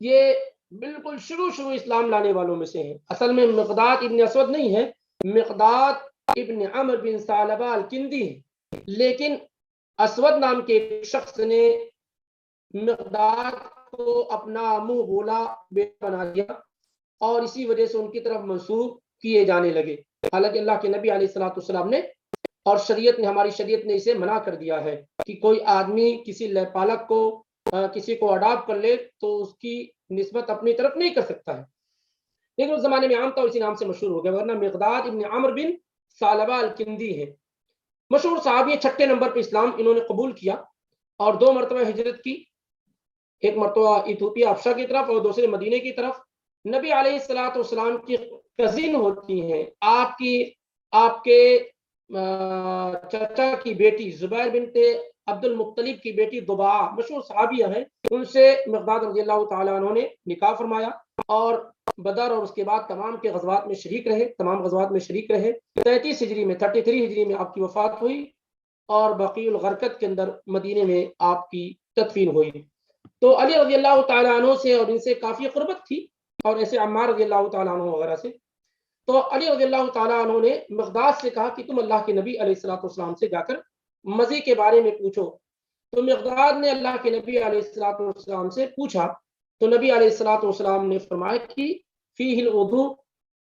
یہ بالکل شروع اسلام لانے والوں میں سے ہیں، اصل میں مقداد ابن اسود نہیں ہے، مقداد ابن عمرو بن ثعلبہ الکندی ہے، لیکن اسود نام کے شخص نے مقداد کو اپنا منہ بولا بیٹا بنا دیا، اور اسی وجہ سے ان کی طرف منسوب کیے جانے لگے، حالانکہ اللہ کے نبی علیہ الصلوۃ والسلام نے اور شریعت نے، ہماری شریعت نے اسے منع کر دیا ہے کہ کوئی آدمی کسی لیپالک کو، کسی کو اڈاپٹ کر لے تو اس کی نسبت اپنی طرف نہیں کر سکتا ہے، لیکن اس زمانے میں عام طور اسی نام سے مشہور ہو گیا، ورنہ مقداد ابن عمرو بن ثعلبہ الکندی ہے، مشہور صحابی، چھٹے نمبر پہ اسلام انہوں نے قبول کیا اور 2 مرتبہ ہجرت کی، ایک مرتبہ ایتھوپیا حبشہ کی طرف اور دوسرے مدینے کی طرف۔ نبی علیہ الصلوۃ والسلام کی کزن ہوتی ہیں، آپ کے چچا کی بیٹی زبیر بنت عبد المطلب کی بیٹی ضباع، مشہور صحابیہ ہیں، ان سے مقداد رضی اللہ تعالیٰ عنہ نے نکاح فرمایا، اور بدر اور اس کے بعد تمام کے غزوات میں شریک رہے، 33 ہجری میں 33 ہجری میں آپ کی وفات ہوئی، اور بقیع الغرقد کے اندر مدینے میں آپ کی تدفین ہوئی۔ تو علی رضی اللہ تعالیٰ عنہ سے اور ان سے کافی قربت تھی، اور ایسے عمار رضی اللہ تعالیٰ عنہ وغیرہ سے۔ تو علی رضی اللہ تعالیٰ عنہ نے مقداد سے کہا کہ تم اللہ کے نبی علیہ الصلوۃ والسلام سے جا کر مزی کے بارے میں پوچھو۔ تو مقداد نے اللہ کے نبی علیہ الصلوۃ والسلام سے پوچھا، تو نبی علیہ الصلوۃ والسلام نے فرمایا کہ فیہ الوضوء،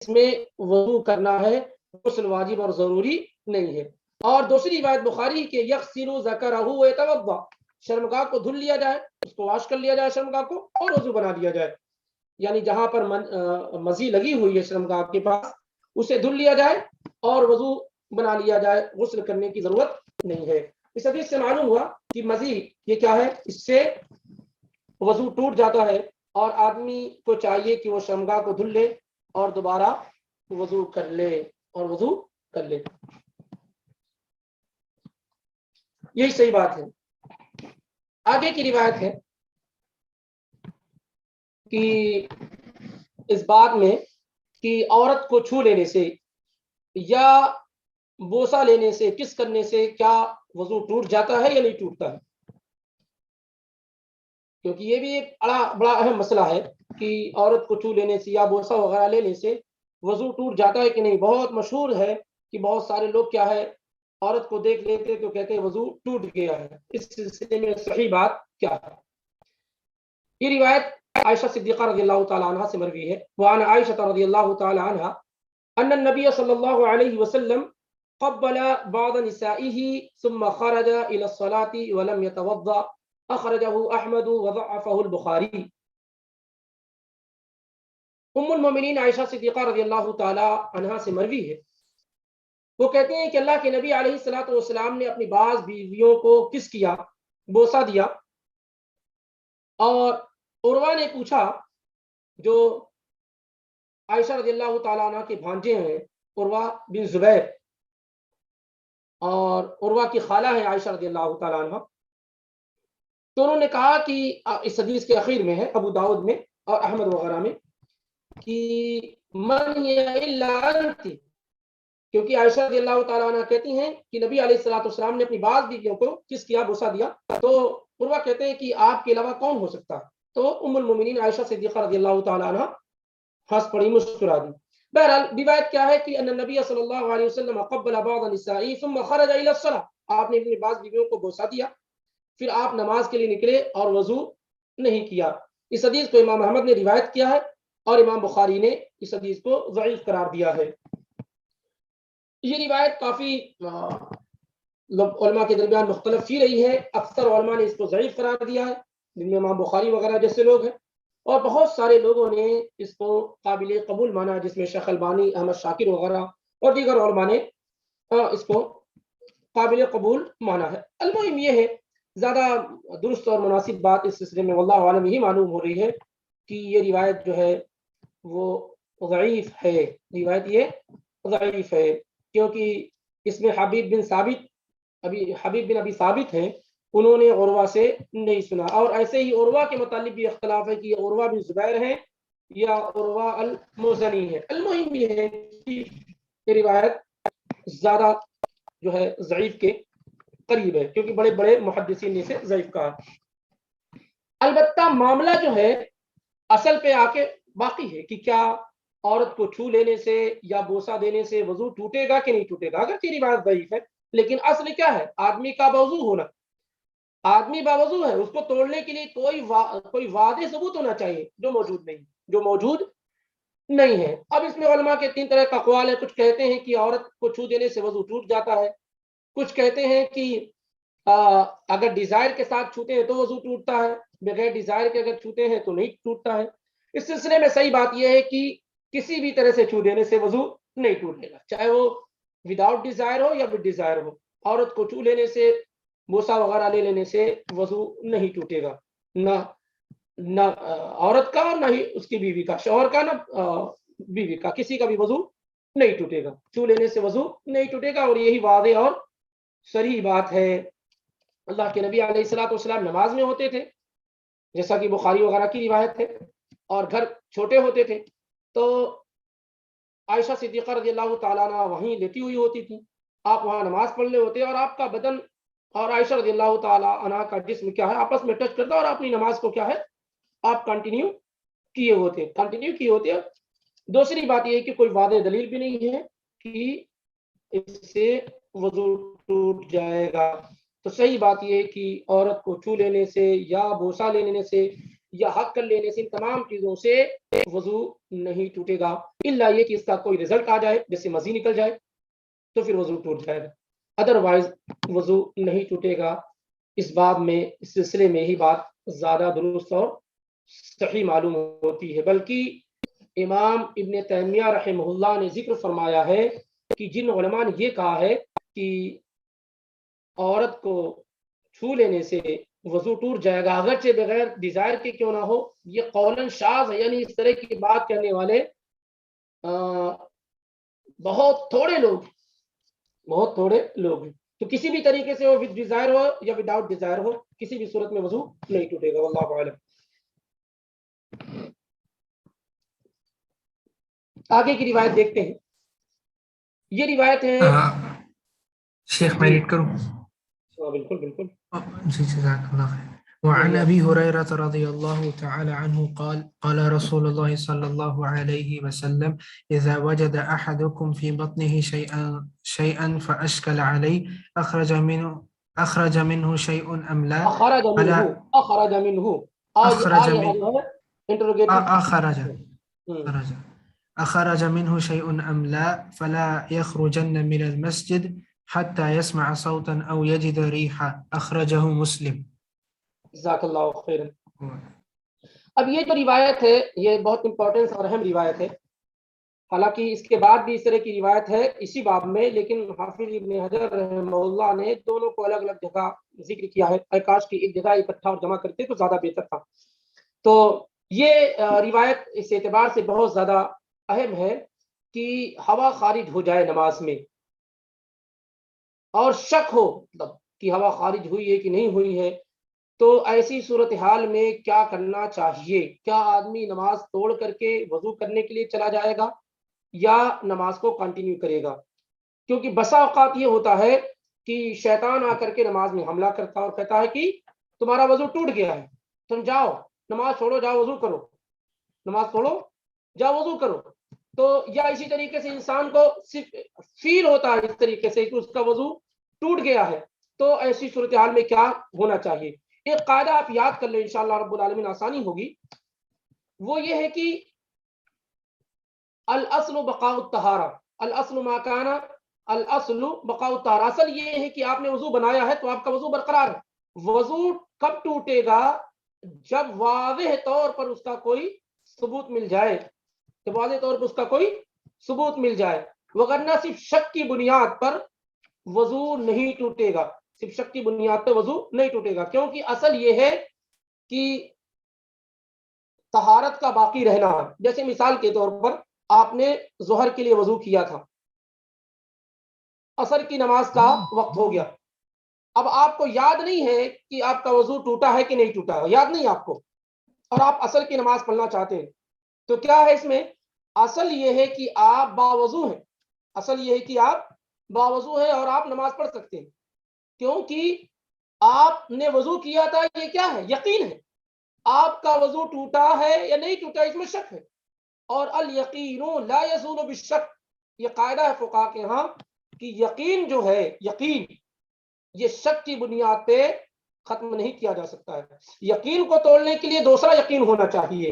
اس میں وضو کرنا ہے، غسل واجب اور ضروری نہیں ہے۔ اور دوسری روایت بخاری کے یغسل ذکرہ ویتوضا، شرمگاہ کو دھل لیا جائے، اس کو واش کر لیا جائے شرمگاہ کو، اور وضو بنا لیا جائے، یعنی جہاں پر مزی لگی ہوئی ہے شرمگاہ کے پاس اسے دھل لیا جائے اور وضو بنا لیا جائے، غسل کرنے کی ضرورت نہیں ہے۔ اس حدیث سے معلوم ہوا کہ مزی یہ کیا ہے، اس سے وضو ٹوٹ جاتا ہے، اور آدمی کو چاہیے کہ وہ شرمگاہ کو دھل لے اور دوبارہ وضو کر لے، یہی صحیح بات ہے۔ آگے کی روایت ہے کہ اس بات میں کہ عورت کو چھو لینے سے یا بوسہ لینے سے، کس کرنے سے کیا وضو ٹوٹ جاتا ہے یا نہیں ٹوٹتا ہے، کیونکہ یہ بھی ایک بڑا اہم مسئلہ ہے کہ عورت کو چھو لینے سے یا بوسہ وغیرہ لینے سے وضو ٹوٹ جاتا ہے کہ نہیں۔ بہت مشہور ہے کہ بہت سارے لوگ کیا ہے، عورت کو دیکھ لیتے تو کہتے ہیں وضو ٹوٹ گیا ہے، اس سلسلے میں صحیح بات کیا ہے؟ یہ روایت عائشہ صدیقہ رضی اللہ تعالی عنہ سے مروی ہے، وعن عائشہ رضی اللہ تعالی عنہ ان النبی صلی اللہ علیہ وسلم قبل بعض نسائه ثم خرج الى الصلاة ولم يتوضا، اخرجه احمد وضعفه البخاری۔ ام المومنین عائشہ صدیقہ رضی اللہ تعالی عنہ سے مروی ہے، وہ کہتے ہیں کہ اللہ کے نبی علیہ الصلوۃ والسلام نے اپنی بعض بیویوں کو کس کیا، بوسہ دیا، اور عروہ نے پوچھا، جو عائشہ رضی اللہ تعالیٰ عنہ کے بھانجے ہیں، عروہ بن زبیر، اور عروہ کی خالہ ہے عائشہ رضی اللہ تعالیٰ عنہ، تو انہوں نے کہا کہ اس حدیث کے اخیر میں ہے ابو داؤد میں اور احمد وغیرہ میں کہ من الا انت، کیونکہ عائشہ رضی اللہ تعالیٰ عنہ کہتی ہیں کہ نبی علیہ الصلوۃ والسلام نے اپنی بعض بیویوں کو کس کیا، بوسہ دیا، تو عروہ کہتے ہیں کہ آپ کے علاوہ کون ہو سکتا ہے؟ تو ام المومنین عائشہ صدیقہ رضی اللہ تعالیٰ عنہ ہنس پڑی، مسکرا دی. بہرحال روایت کیا ہے کہ ان النبی صلی اللہ علیہ وسلم قبل بعض نسائی ثم خرج الى الصلاة، آپ نے اپنی بعض بیویوں کو بوسہ دیا، پھر آپ نماز کے لیے نکلے اور وضو نہیں کیا. اس حدیث کو امام احمد نے روایت کیا ہے اور امام بخاری نے اس حدیث کو ضعیف قرار دیا ہے. یہ روایت کافی علماء کے درمیان مختلف کی رہی ہے. اکثر علماء نے اس کو ضعیف قرار دیا ہے، جن میں امام بخاری وغیرہ جیسے لوگ ہیں، اور بہت سارے لوگوں نے اس کو قابل قبول مانا، جس میں شیخ البانی، احمد شاکر وغیرہ اور دیگر علماء نے اس کو قابل قبول مانا ہے. المہم یہ ہے، زیادہ درست اور مناسب بات اس سلسلے میں واللہ عالم یہی معلوم ہو رہی ہے کہ یہ روایت جو ہے وہ ضعیف ہے. روایت یہ ضعیف ہے کیونکہ اس میں حبیب بن ابی ثابت ہیں، انہوں نے عروہ سے نہیں سنا. اور ایسے ہی عروہ کے متعلق بھی اختلاف ہے کہ یہ عروہ بن زبیر ہیں یا عروہ المزنی ہے. المہم یہ ہے کہ یہ روایت زیادہ جو ہے ضعیف کے قریب ہے، کیونکہ بڑے بڑے محدثین نے اسے ضعیف کہا. البتہ معاملہ جو ہے اصل پہ آ کے باقی ہے کہ کیا عورت کو چھو لینے سے یا بوسہ دینے سے وضو ٹوٹے گا کہ نہیں ٹوٹے گا. اگرچہ روایت ضعیف ہے لیکن اصل کیا ہے؟ آدمی کا باوضو ہونا. آدمی باوضو ہے، اس کو توڑنے کے لیے کوئی واضح ثبوت ہونا چاہیے، جو موجود نہیں ہے. اب اس میں علماء کے 3 طرح کا اقوال ہے. کچھ کہتے ہیں کہ عورت کو چھو دینے سے وضو ٹوٹ جاتا ہے، کچھ کہتے ہیں کہ اگر ڈیزائر کے ساتھ چھوتے ہیں تو وضو ٹوٹتا ہے، بغیر ڈیزائر کے اگر چھوتے ہیں تو نہیں ٹوٹتا ہے. اس سلسلے میں صحیح بات یہ ہے کہ کسی بھی طرح سے چھو دینے سے وضو نہیں ٹوٹے گا، چاہے وہ وداؤٹ ڈیزائر ہو یا ود ڈیزائر ہو. عورت کو چھو لینے سے، بوسہ وغیرہ لے لینے سے وضو نہیں ٹوٹے گا، نہ عورت کا اور نہ ہی اس کی بیوی کا، شوہر کا نہ بیوی کا، کسی کا بھی وضو نہیں ٹوٹے گا. چھو لینے سے وضو نہیں ٹوٹے گا، اور یہی واضح اور صریح بات ہے. اللہ کے نبی علیہ الصلوۃ والسلام نماز میں ہوتے تھے، جیسا کہ بخاری وغیرہ کی روایت ہے، اور گھر چھوٹے ہوتے تھے تو عائشہ صدیقہ رضی اللہ تعالیٰ عنہ وہیں لیٹی ہوئی ہوتی تھی، آپ وہاں نماز پڑھ رہے ہوتے اور آپ کا بدن اور عائشہ رضی اللہ تعالیٰ عنہ کا جسم کیا ہے آپس میں ٹچ کرتا اور اپنی نماز کو کیا ہے آپ کنٹینیو کیے ہوتے. دوسری بات یہ ہے کہ کوئی واضح دلیل بھی نہیں ہے کہ اس سے وضو ٹوٹ جائے گا. تو صحیح بات یہ ہے کہ عورت کو چھو لینے سے یا بوسہ لینے سے یا حق کر لینے سے، ان تمام چیزوں سے وضو نہیں ٹوٹے گا، الا یہ کہ اس کا کوئی رزلٹ آ جائے، جیسے مزید نکل جائے تو پھر وضو ٹوٹ جائے گا، ادروائز وضو نہیں ٹوٹے گا. اس باب میں، اس سلسلے میں ہی بات زیادہ درست اور صحیح معلوم ہوتی ہے. بلکہ امام ابن تیمیہ رحمہ اللہ نے ذکر فرمایا ہے کہ جن علماء نے یہ کہا ہے کہ عورت کو چھو لینے سے وضو ٹوٹ جائے گا اگرچہ بغیر ڈیزائر کے کیوں نہ ہو، یہ قولاً شاذ ہے. یعنی اس طرح کی بات کرنے والے بہت تھوڑے لوگ ہیں. تو کسی بھی طریقے سے وہ ود ڈیزائر ہو یا وداؤٹ ڈیزائر ہو، کسی بھی صورت میں وضو نہیں ٹوٹے گا. واللہ اعلم. آگے کی روایت دیکھتے ہیں. یہ روایت ہے شیخ میں ریڈ کروں؟ بالکل جی جزاک اللہ خیر. وعن ابي هريره رضي الله تعالى عنه قال قال رسول الله صلى الله عليه وسلم اذا وجد احدكم في بطنه شيئا فاشكل عليه اخرج منه شيء ام لا اخرج منه شيء ام لا فلا يخرجن من المسجد حتى يسمع صوتا او يجد ريحا اخرجه مسلم. جزاک اللہ خیر. اب یہ جو روایت ہے یہ بہت امپورٹنٹ اور اہم روایت ہے. حالانکہ اس کے بعد بھی اس طرح کی روایت ہے اسی باب میں، لیکن حافظ ابن حجر رحمہ اللہ نے دونوں کو الگ الگ جگہ ذکر کیا ہے. کاش کی ایک جگہ اکٹھا اور جمع کرتے تو زیادہ بہتر تھا. تو یہ روایت اس اعتبار سے بہت زیادہ اہم ہے کہ ہوا خارج ہو جائے نماز میں اور شک ہو کہ ہوا خارج ہوئی ہے کہ نہیں ہوئی ہے، تو ایسی صورتحال میں کیا کرنا چاہیے؟ کیا آدمی نماز توڑ کر کے وضو کرنے کے لیے چلا جائے گا یا نماز کو کنٹینیو کرے گا؟ کیونکہ بسا اوقات یہ ہوتا ہے کہ شیطان آ کر کے نماز میں حملہ کرتا اور کہتا ہے کہ تمہارا وضو ٹوٹ گیا ہے، تم جاؤ نماز چھوڑو، جاؤ وضو کرو، نماز توڑو جا وضو کرو. تو یا اسی طریقے سے انسان کو فیل ہوتا ہے اس طریقے سے کہ اس کا وضو ٹوٹ گیا ہے, تو ایسی صورتحال میں کیا ہونا چاہیے. ایک قاعدہ آپ یاد کر لیں انشاءاللہ رب العالمین آسانی ہوگی. وہ یہ ہے کہ الاصل بقاء الطہارہ, الاصل ما کان الاصل بقاء الطہارہ. اصل یہ ہے کہ آپ نے وضو بنایا ہے تو آپ کا وضو برقرار ہے. وضو کب ٹوٹے گا؟ جب واضح طور پر اس کا کوئی ثبوت مل جائے, جب واضح طور پر اس کا کوئی ثبوت مل جائے. وگرنہ صرف شک کی بنیاد پر وضو نہیں ٹوٹے گا, صرف شک کی بنیاد پر وضو نہیں ٹوٹے گا, کیونکہ اصل یہ ہے کہ طہارت کا باقی رہنا. جیسے مثال کے طور پر آپ نے ظہر کے لیے وضو کیا تھا, عصر کی نماز کا وقت ہو گیا, اب آپ کو یاد نہیں ہے کہ آپ کا وضو ٹوٹا ہے کہ نہیں ٹوٹا ہے, یاد نہیں آپ کو, اور آپ عصر کی نماز پڑھنا چاہتے ہیں. تو کیا ہے اس میں؟ اصل یہ ہے کہ آپ باوضو ہیں, اصل یہ ہے کہ آپ باوضو ہیں اور آپ نماز پڑھ سکتے ہیں, کیونکہ آپ نے وضو کیا تھا. یہ کیا ہے؟ یقین ہے. آپ کا وضو ٹوٹا ہے یا نہیں ٹوٹا اس میں شک ہے, اور الیقین لا یزول بالشک, یہ قاعدہ ہے فقہا کے ہاں کہ یقین جو ہے, یقین یہ شک کی بنیاد پہ ختم نہیں کیا جا سکتا ہے. یقین کو توڑنے کے لیے دوسرا یقین ہونا چاہیے,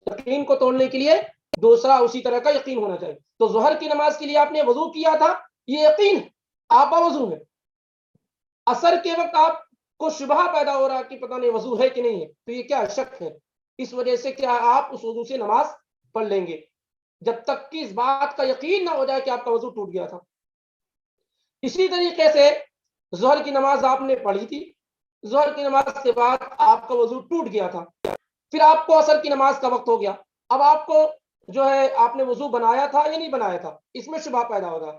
یقین کو توڑنے کے لیے دوسرا اسی طرح کا یقین ہونا چاہیے. تو ظہر کی نماز کے لیے آپ نے وضو کیا تھا, یہ یقین ہے, آپ باوضو ہیں. عصر کے وقت آپ کو شبہ پیدا ہو رہا کہ پتہ نہیں وضو ہے کہ نہیں ہے, تو یہ کیا شک ہے. اس وجہ سے کیا آپ اس وضو سے نماز پڑھ لیں گے جب تک کہ اس بات کا یقین نہ ہو جائے کہ آپ کا وضو ٹوٹ گیا تھا. اسی طریقے سے ظہر کی نماز آپ نے پڑھی تھی, ظہر کی نماز کے بعد آپ کا وضو ٹوٹ گیا تھا, پھر آپ کو عصر کی نماز کا وقت ہو گیا. اب آپ کو جو ہے آپ نے وضو بنایا تھا یا نہیں بنایا تھا, اس میں شبہ پیدا ہوگا.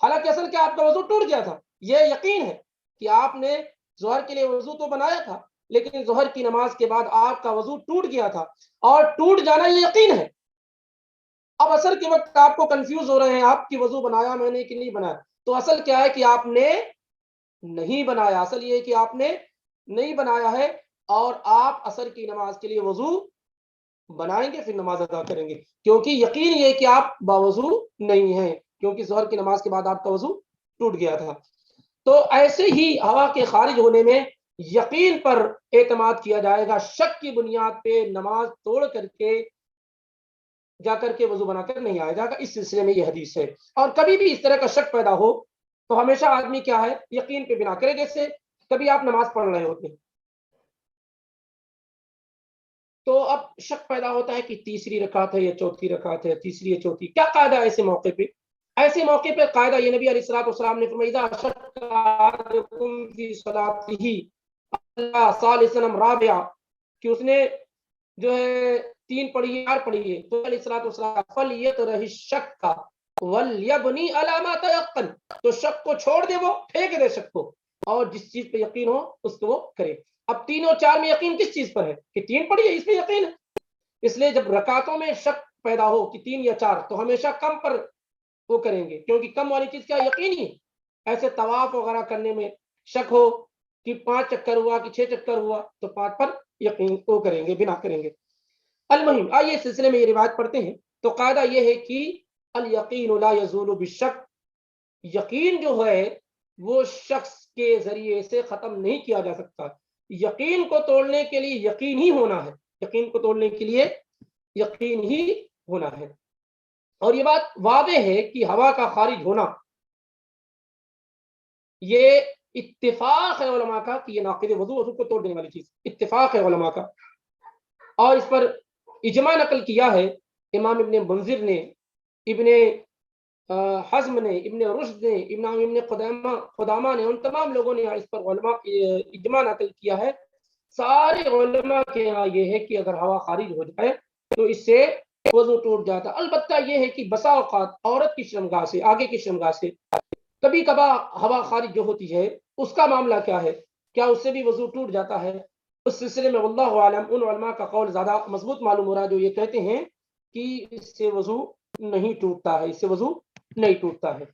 حالانکہ اصل کیا آپ کا وضو ٹوٹ گیا تھا, یہ یقین ہے کہ آپ نے ظہر کے لیے وضو تو بنایا تھا, لیکن ظہر کی نماز کے بعد آپ کا وضو ٹوٹ گیا تھا, اور ٹوٹ جانا یہ یقین ہے. اب عصر کے وقت آپ کو کنفیوز ہو رہے ہیں آپ کی وضو بنایا میں نے کہ نہیں بنایا. تو اصل کیا ہے کہ آپ نے نہیں بنایا, اصل یہ ہے کہ آپ نے نہیں بنایا ہے, اور آپ عصر کی نماز کے لیے وضو بنائیں گے, پھر نماز ادا کریں گے, کیونکہ یقین یہ کہ آپ باوضو نہیں ہیں, کیونکہ ظہر کی نماز کے بعد آپ کا وضو ٹوٹ گیا تھا. تو ایسے ہی ہوا کے خارج ہونے میں یقین پر اعتماد کیا جائے گا, شک کی بنیاد پہ نماز توڑ کر کے جا کر کے وضو بنا کر نہیں آیا جائے گا. اس سلسلے میں یہ حدیث ہے. اور کبھی بھی اس طرح کا شک پیدا ہو تو ہمیشہ آدمی کیا ہے, یقین پہ بنا کرے. جیسے کبھی آپ نماز پڑھ رہے ہوتے ہیں تو اب شک پیدا ہوتا ہے کہ تیسری رکعت ہے یا چوتھی رکعت ہے, تیسری یا چوتھی, کیا قاعدہ ہے ایسے موقع پہ؟ ایسے موقع پہ قاعدہ یہ نبی علیہ الصلوۃ والسلام نے فرمایا شک احدکم فی صلاتہ اللہ ثالثا رابعا, کہ اس نے جو ہے 3 پڑھی 4 پڑھی ہے, تو علیہ الصلوۃ والسلام فلیطرح الشک ولیبنی علی ما تیقن, تو شک کو چھوڑ دے, وہ پھینک دے شک کو, اور جس چیز پہ یقین ہو اس کو وہ کرے. اب 3 اور 4 میں یقین کس چیز پر ہے؟ کہ 3 پڑھی ہے اس میں یقین ہے. اس لیے جب رکعتوں میں شک پیدا ہو کہ 3 یا 4, تو ہمیشہ کم پر وہ کریں گے, کیونکہ کم والی چیز کیا یقین ہی. ایسے طواف وغیرہ کرنے میں شک ہو کہ 5 چکر ہوا کہ 6 چکر ہوا, تو 5 پر یقین وہ کریں گے, بنا کریں گے. المہم آئیے اس سلسلے میں یہ روایت پڑھتے ہیں. تو قاعدہ یہ ہے کہ الیقین لا یزول بالشک, یقین جو ہے وہ شخص کے ذریعے سے ختم نہیں کیا جا سکتا. یقین کو توڑنے کے لیے یقین ہی ہونا ہے, یقین کو توڑنے کے لیے یقین ہی ہونا ہے. اور یہ بات واضح ہے کہ ہوا کا خارج ہونا یہ اتفاق ہے علماء کا کہ یہ ناقض وضو, وضو کو توڑ دینے والی چیز, اتفاق ہے علماء کا. اور اس پر اجماع نقل کیا ہے امام ابن منذر نے, ابن حزم نے, ابن رشد نے, ابن قدامہ نے, ان تمام لوگوں نے اس پر علماء اجماع نقل کیا ہے. سارے علماء کے یہاں یہ ہے کہ اگر ہوا خارج ہو جائے تو اس سے وضو ٹوٹ جاتا. البتہ یہ ہے کہ بسا اوقات عورت کی شرمگاہ سے, آگے کی شرمگاہ سے کبھی کبھار ہوا خارج جو ہوتی ہے اس کا معاملہ کیا ہے, کیا اس سے بھی وضو ٹوٹ جاتا ہے؟ اس سلسلے میں واللہ عالم ان علماء کا قول زیادہ مضبوط معلوم ہو رہا ہے جو یہ کہتے ہیں کہ اس سے وضو نہیں ٹوٹتا ہے, اس سے وضو نہیں ٹوٹتا ہے.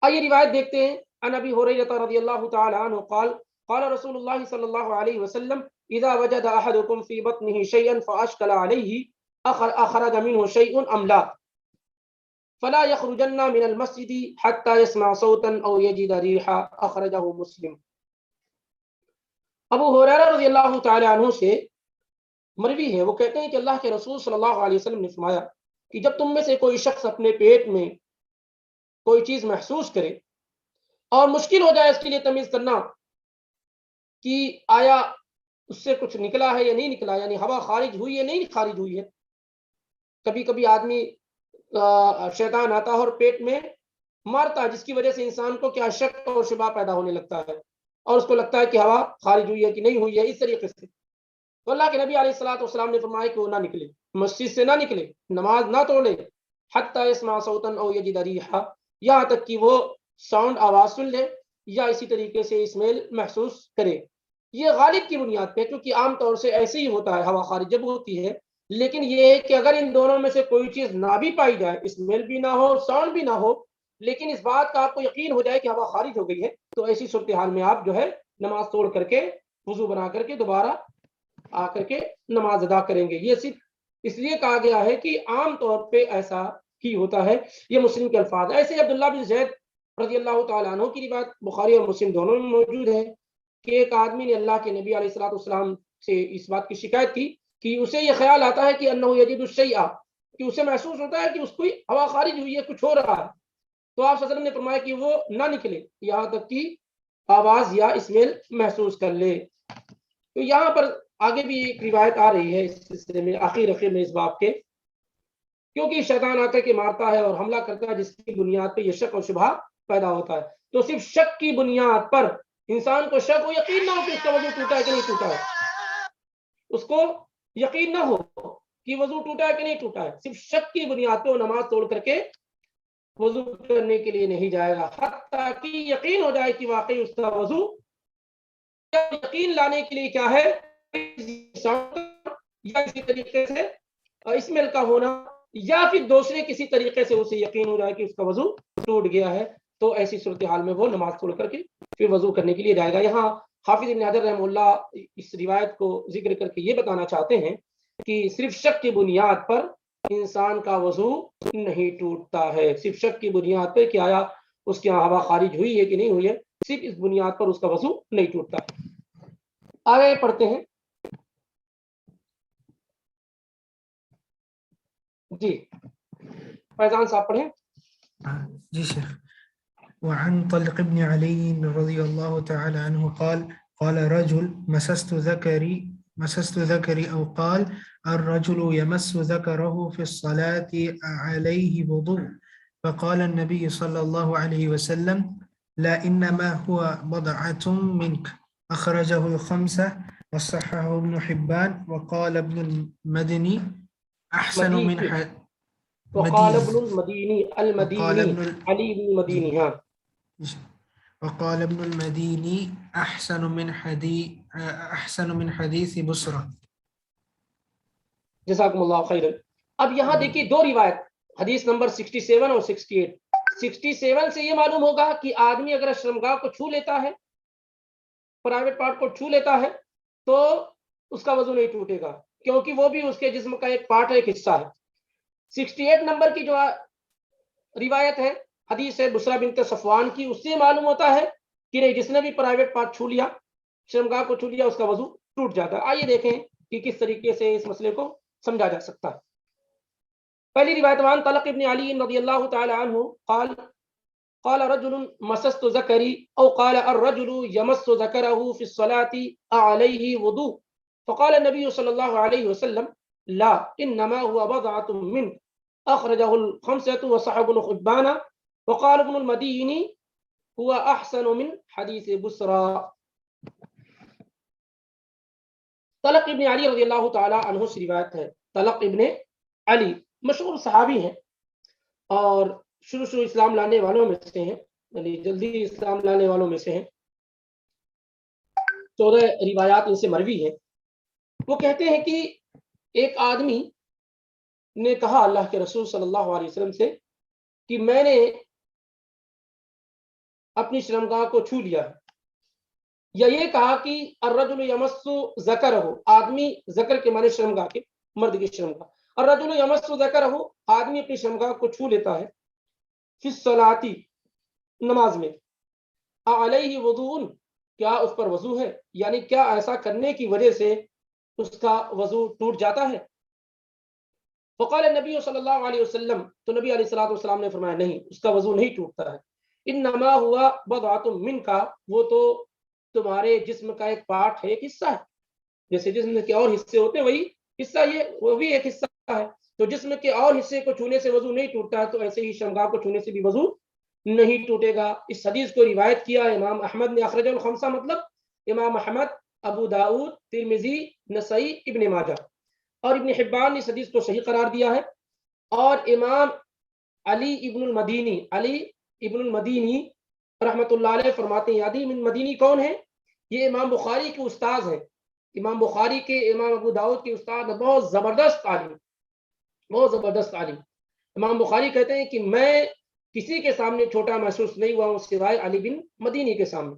آئیے روایت دیکھتے ہیں. عن ابی ہریرہ رضی اللہ تعالی عنہ قال قال رسول اللہ صلی اللہ علیہ وسلم اذا وجد احدکم فی بطنه شیئا فاشکل علیہ اخرج منه شيء ام لا فلا يخرجن من المسجد حتى يسمع صوتا او يجد ريحا اخرجه مسلم۔ ابو ہریرہ رضی اللہ تعالی عنہ سے مروی ہے، وہ کہتے ہیں کہ اللہ کے رسول صلی اللہ علیہ وسلم نے فرمایا کہ جب تم میں سے کوئی شخص اپنے پیٹ میں کوئی چیز محسوس کرے اور مشکل ہو جائے اس کے لیے تمیز کرنا کہ آیا اس سے کچھ نکلا ہے یا نہیں نکلا، یعنی ہوا خارج ہوئی ہے نہیں خارج ہوئی ہے۔ کبھی کبھی آدمی شیطان آتا ہے اور پیٹ میں مارتا ہے، جس کی وجہ سے انسان کو کیا شک اور شبہ پیدا ہونے لگتا ہے اور اس کو لگتا ہے کہ ہوا خارج ہوئی ہے کہ نہیں ہوئی ہے، اس طریقے سے۔ تو اللہ کے نبی علیہ الصلوۃ والسلام نے فرمایا کہ وہ نہ نکلے، مسجد سے نہ نکلے، نماز نہ توڑے، حتی یسمع صوتا او یجد ریحا، یہاں تک کہ وہ ساؤنڈ آواز سن لے یا اسی طریقے سے اسمیل محسوس کرے۔ یہ غالب کی بنیاد پہ، کیونکہ عام طور سے ایسے ہی ہوتا ہے، ہوا خارج جب ہوتی ہے، لیکن یہ ہے کہ اگر ان دونوں میں سے کوئی چیز نہ بھی پائی جائے، اسمیل بھی نہ ہو ساؤنڈ بھی نہ ہو، لیکن اس بات کا آپ کو یقین ہو جائے کہ ہوا خارج ہو گئی ہے، تو ایسی صورتحال میں آپ جو ہے نماز توڑ کر کے وضو بنا کر کے دوبارہ آ کر کے نماز ادا کریں گے۔ یہ صرف اس لیے کہا گیا ہے کہ عام طور پہ ایسا ہی ہوتا ہے۔ یہ مسلم کے الفاظ۔ ایسے عبداللہ بن زید رضی اللہ تعالیٰ عنہ کی روایت بخاری اور مسلم دونوں میں موجود ہے کہ ایک آدمی نے اللہ کے نبی علیہ الصلوۃ والسلام سے اس بات کی شکایت کی کہ اسے یہ خیال آتا ہے کہ انہ یجد الشیء، کہ اسے محسوس ہوتا ہے کہ اس کو ہوا خارج ہوئی ہے، کچھ ہو رہا ہے۔ تو آپ صلی اللہ علیہ وسلم نے فرمایا کہ وہ نہ نکلے یہاں تک کہ آواز یا اسمیل محسوس کر لے۔ تو یہاں پر آگے بھی ایک روایت آ رہی ہے اس سلسلے میں، آخر میں اس باب کے، کیونکہ شیطان آ کر کے مارتا ہے اور حملہ کرتا ہے، جس کی بنیاد پہ یہ شک اور شبہ پیدا ہوتا ہے۔ تو صرف شک کی بنیاد پر انسان کو شک و یقین نہ ہو کہ اس کا وضو ٹوٹا ہے کہ نہیں ٹوٹا ہے، اس کو یقین نہ ہو کہ وضو ٹوٹا ہے کہ نہیں ٹوٹا ہے، صرف شک کی بنیاد پہ وہ نماز توڑ کر کے وضو کرنے کے لیے نہیں جائے گا، حتیٰ کہ یقین ہو جائے کہ واقعی اس کا وضو۔ یقین لانے کے لیے کیا ہے، یا کسی طریقے سے اسمیل کا ہونا، یا پھر دوسرے کسی طریقے سے اسے یقین ہو جائے کہ اس کا وضو ٹوٹ گیا ہے، تو ایسی صورتحال میں وہ نماز چھوڑ کر کے پھر وضو کرنے کے لیے جائے گا۔ یہاں حافظ ابن حجر رحمہ اللہ اس روایت کو ذکر کر کے یہ بتانا چاہتے ہیں کہ صرف شک کی بنیاد پر انسان کا وضو نہیں ٹوٹتا ہے، صرف شک کی بنیاد پر کہ آیا اس کی ہوا خارج ہوئی ہے کہ نہیں ہوئی ہے، صرف اس بنیاد پر اس کا وضو نہیں ٹوٹتا۔ آگے پڑھتے ہیں جی، فیضان صاحب پڑھیں۔ جی شیخ۔ وعن طلق بن علي رضي الله تعالى عنه قال قال رجل مسست ذكري أو قال الرجل يمس ذكره في الصلاة عليه وضوء، فقال النبي صلى الله عليه وسلم لا إنما هو بضعة منك، أخرجه الخمسة وصححه ابن حبان، وقال ابن المدني أحسن من وقال ابن المديني علي بن المديني ها وقال ابن المديني أحسن من حديث بصرة۔ جزاکم اللہ خیر۔ اب یہاں دیکھیے دو روایت، حدیث نمبر 67 اور 68۔ 67 سے یہ معلوم ہوگا کہ آدمی اگر شرمگاہ کو چھو لیتا ہے، پرائیویٹ پارٹ کو چھو لیتا ہے، تو اس کا وضو نہیں ٹوٹے گا، کیونکہ وہ بھی اس کے جسم کا ایک پارٹ ہے، ایک حصہ ہے۔ 68 نمبر کی جو روایت ہے حدیث ہے بصرہ بنت صفوان کی، اس سے معلوم ہوتا ہے کہ نہیں، جس نے بھی پرائیویٹ پارٹ چھو لیا، شرمگاہ کو چھو لیا، اس کا وضو ٹوٹ جاتا ہے۔ آئیے دیکھیں کہ کس طریقے سے اس مسئلے کو سمجھا جا سکتا ہے۔ پہلی روایت وان طلق ابن علی رضی اللہ تعالی عنہ قال قال رجل مسست ذکری او قال الرجل يمس ذکره في الصلاة عليه وضوء، فقال النبي صلی اللہ علیہ وسلم لا انما هو بضعة منك، اخرجه الخمسة وصححه ابن حبان، وقال ابن المديني هو احسن من حديث بصرى۔ طلق ابن علی رضی اللہ تعالی عنہ سے روایت ہے۔ طلق ابن علی مشہور صحابی ہیں اور شروع اسلام لانے والوں میں سے ہیں، یعنی جلدی اسلام لانے والوں میں سے ہیں، 14 روایات ان سے مروی ہیں۔ وہ کہتے ہیں کہ ایک آدمی نے کہا اللہ کے رسول صلی اللہ علیہ وسلم سے کہ میں نے اپنی شرمگاہ کو چھو لیا ہے، یا یہ کہا کہ الرجل یمس ذکرہ، آدمی ذکر کے معنی شرمگاہ کے، مرد کی شرمگاہ، الرجل یمس ذکرہ، آدمی اپنی شرمگاہ کو چھو لیتا ہے، فی الصلاۃ، نماز میں، علیہ وضوء، کیا اس پر وضو ہے، یعنی کیا ایسا کرنے کی وجہ سے اس کا وضو ٹوٹ جاتا ہے؟ فقال النبی صلی اللہ علیہ وسلم، تو نبی علیہ الصلوۃ والسلام نے فرمایا نہیں، اس کا وضو نہیں ٹوٹتا ہے، انما ہوا بضعۃ منک، وہ تو تمہارے جسم کا ایک پارٹ ہے، ایک حصہ ہے، جیسے جسم کے اور حصے ہوتے ہیں وہی حصہ یہ وہ بھی ایک حصہ ہے، تو جسم کے اور حصے کو چھونے سے وضو نہیں ٹوٹتا ہے، تو ایسے ہی شرمگاہ کو چھونے سے بھی وضو نہیں ٹوٹے گا۔ اس حدیث کو روایت کیا امام احمد نے، اخرج الخمسہ مطلب امام احمد، ابو داؤد، ترمذی، نسائی، ابن ماجہ، اور ابن حبان نے اس حدیث کو صحیح قرار دیا ہے۔ اور امام علی ابن المدینی رحمۃ اللہ علیہ فرماتے ہیں، علی ابن مدینی کون ہے؟ یہ امام بخاری کے استاذ ہیں، امام بخاری کے، امام ابو داؤد کے استاد، بہت زبردست عالم، بہت زبردست عالم۔ امام بخاری کہتے ہیں کہ میں کسی کے سامنے چھوٹا محسوس نہیں ہوا ہوں سوائے علی بن مدینی کے سامنے،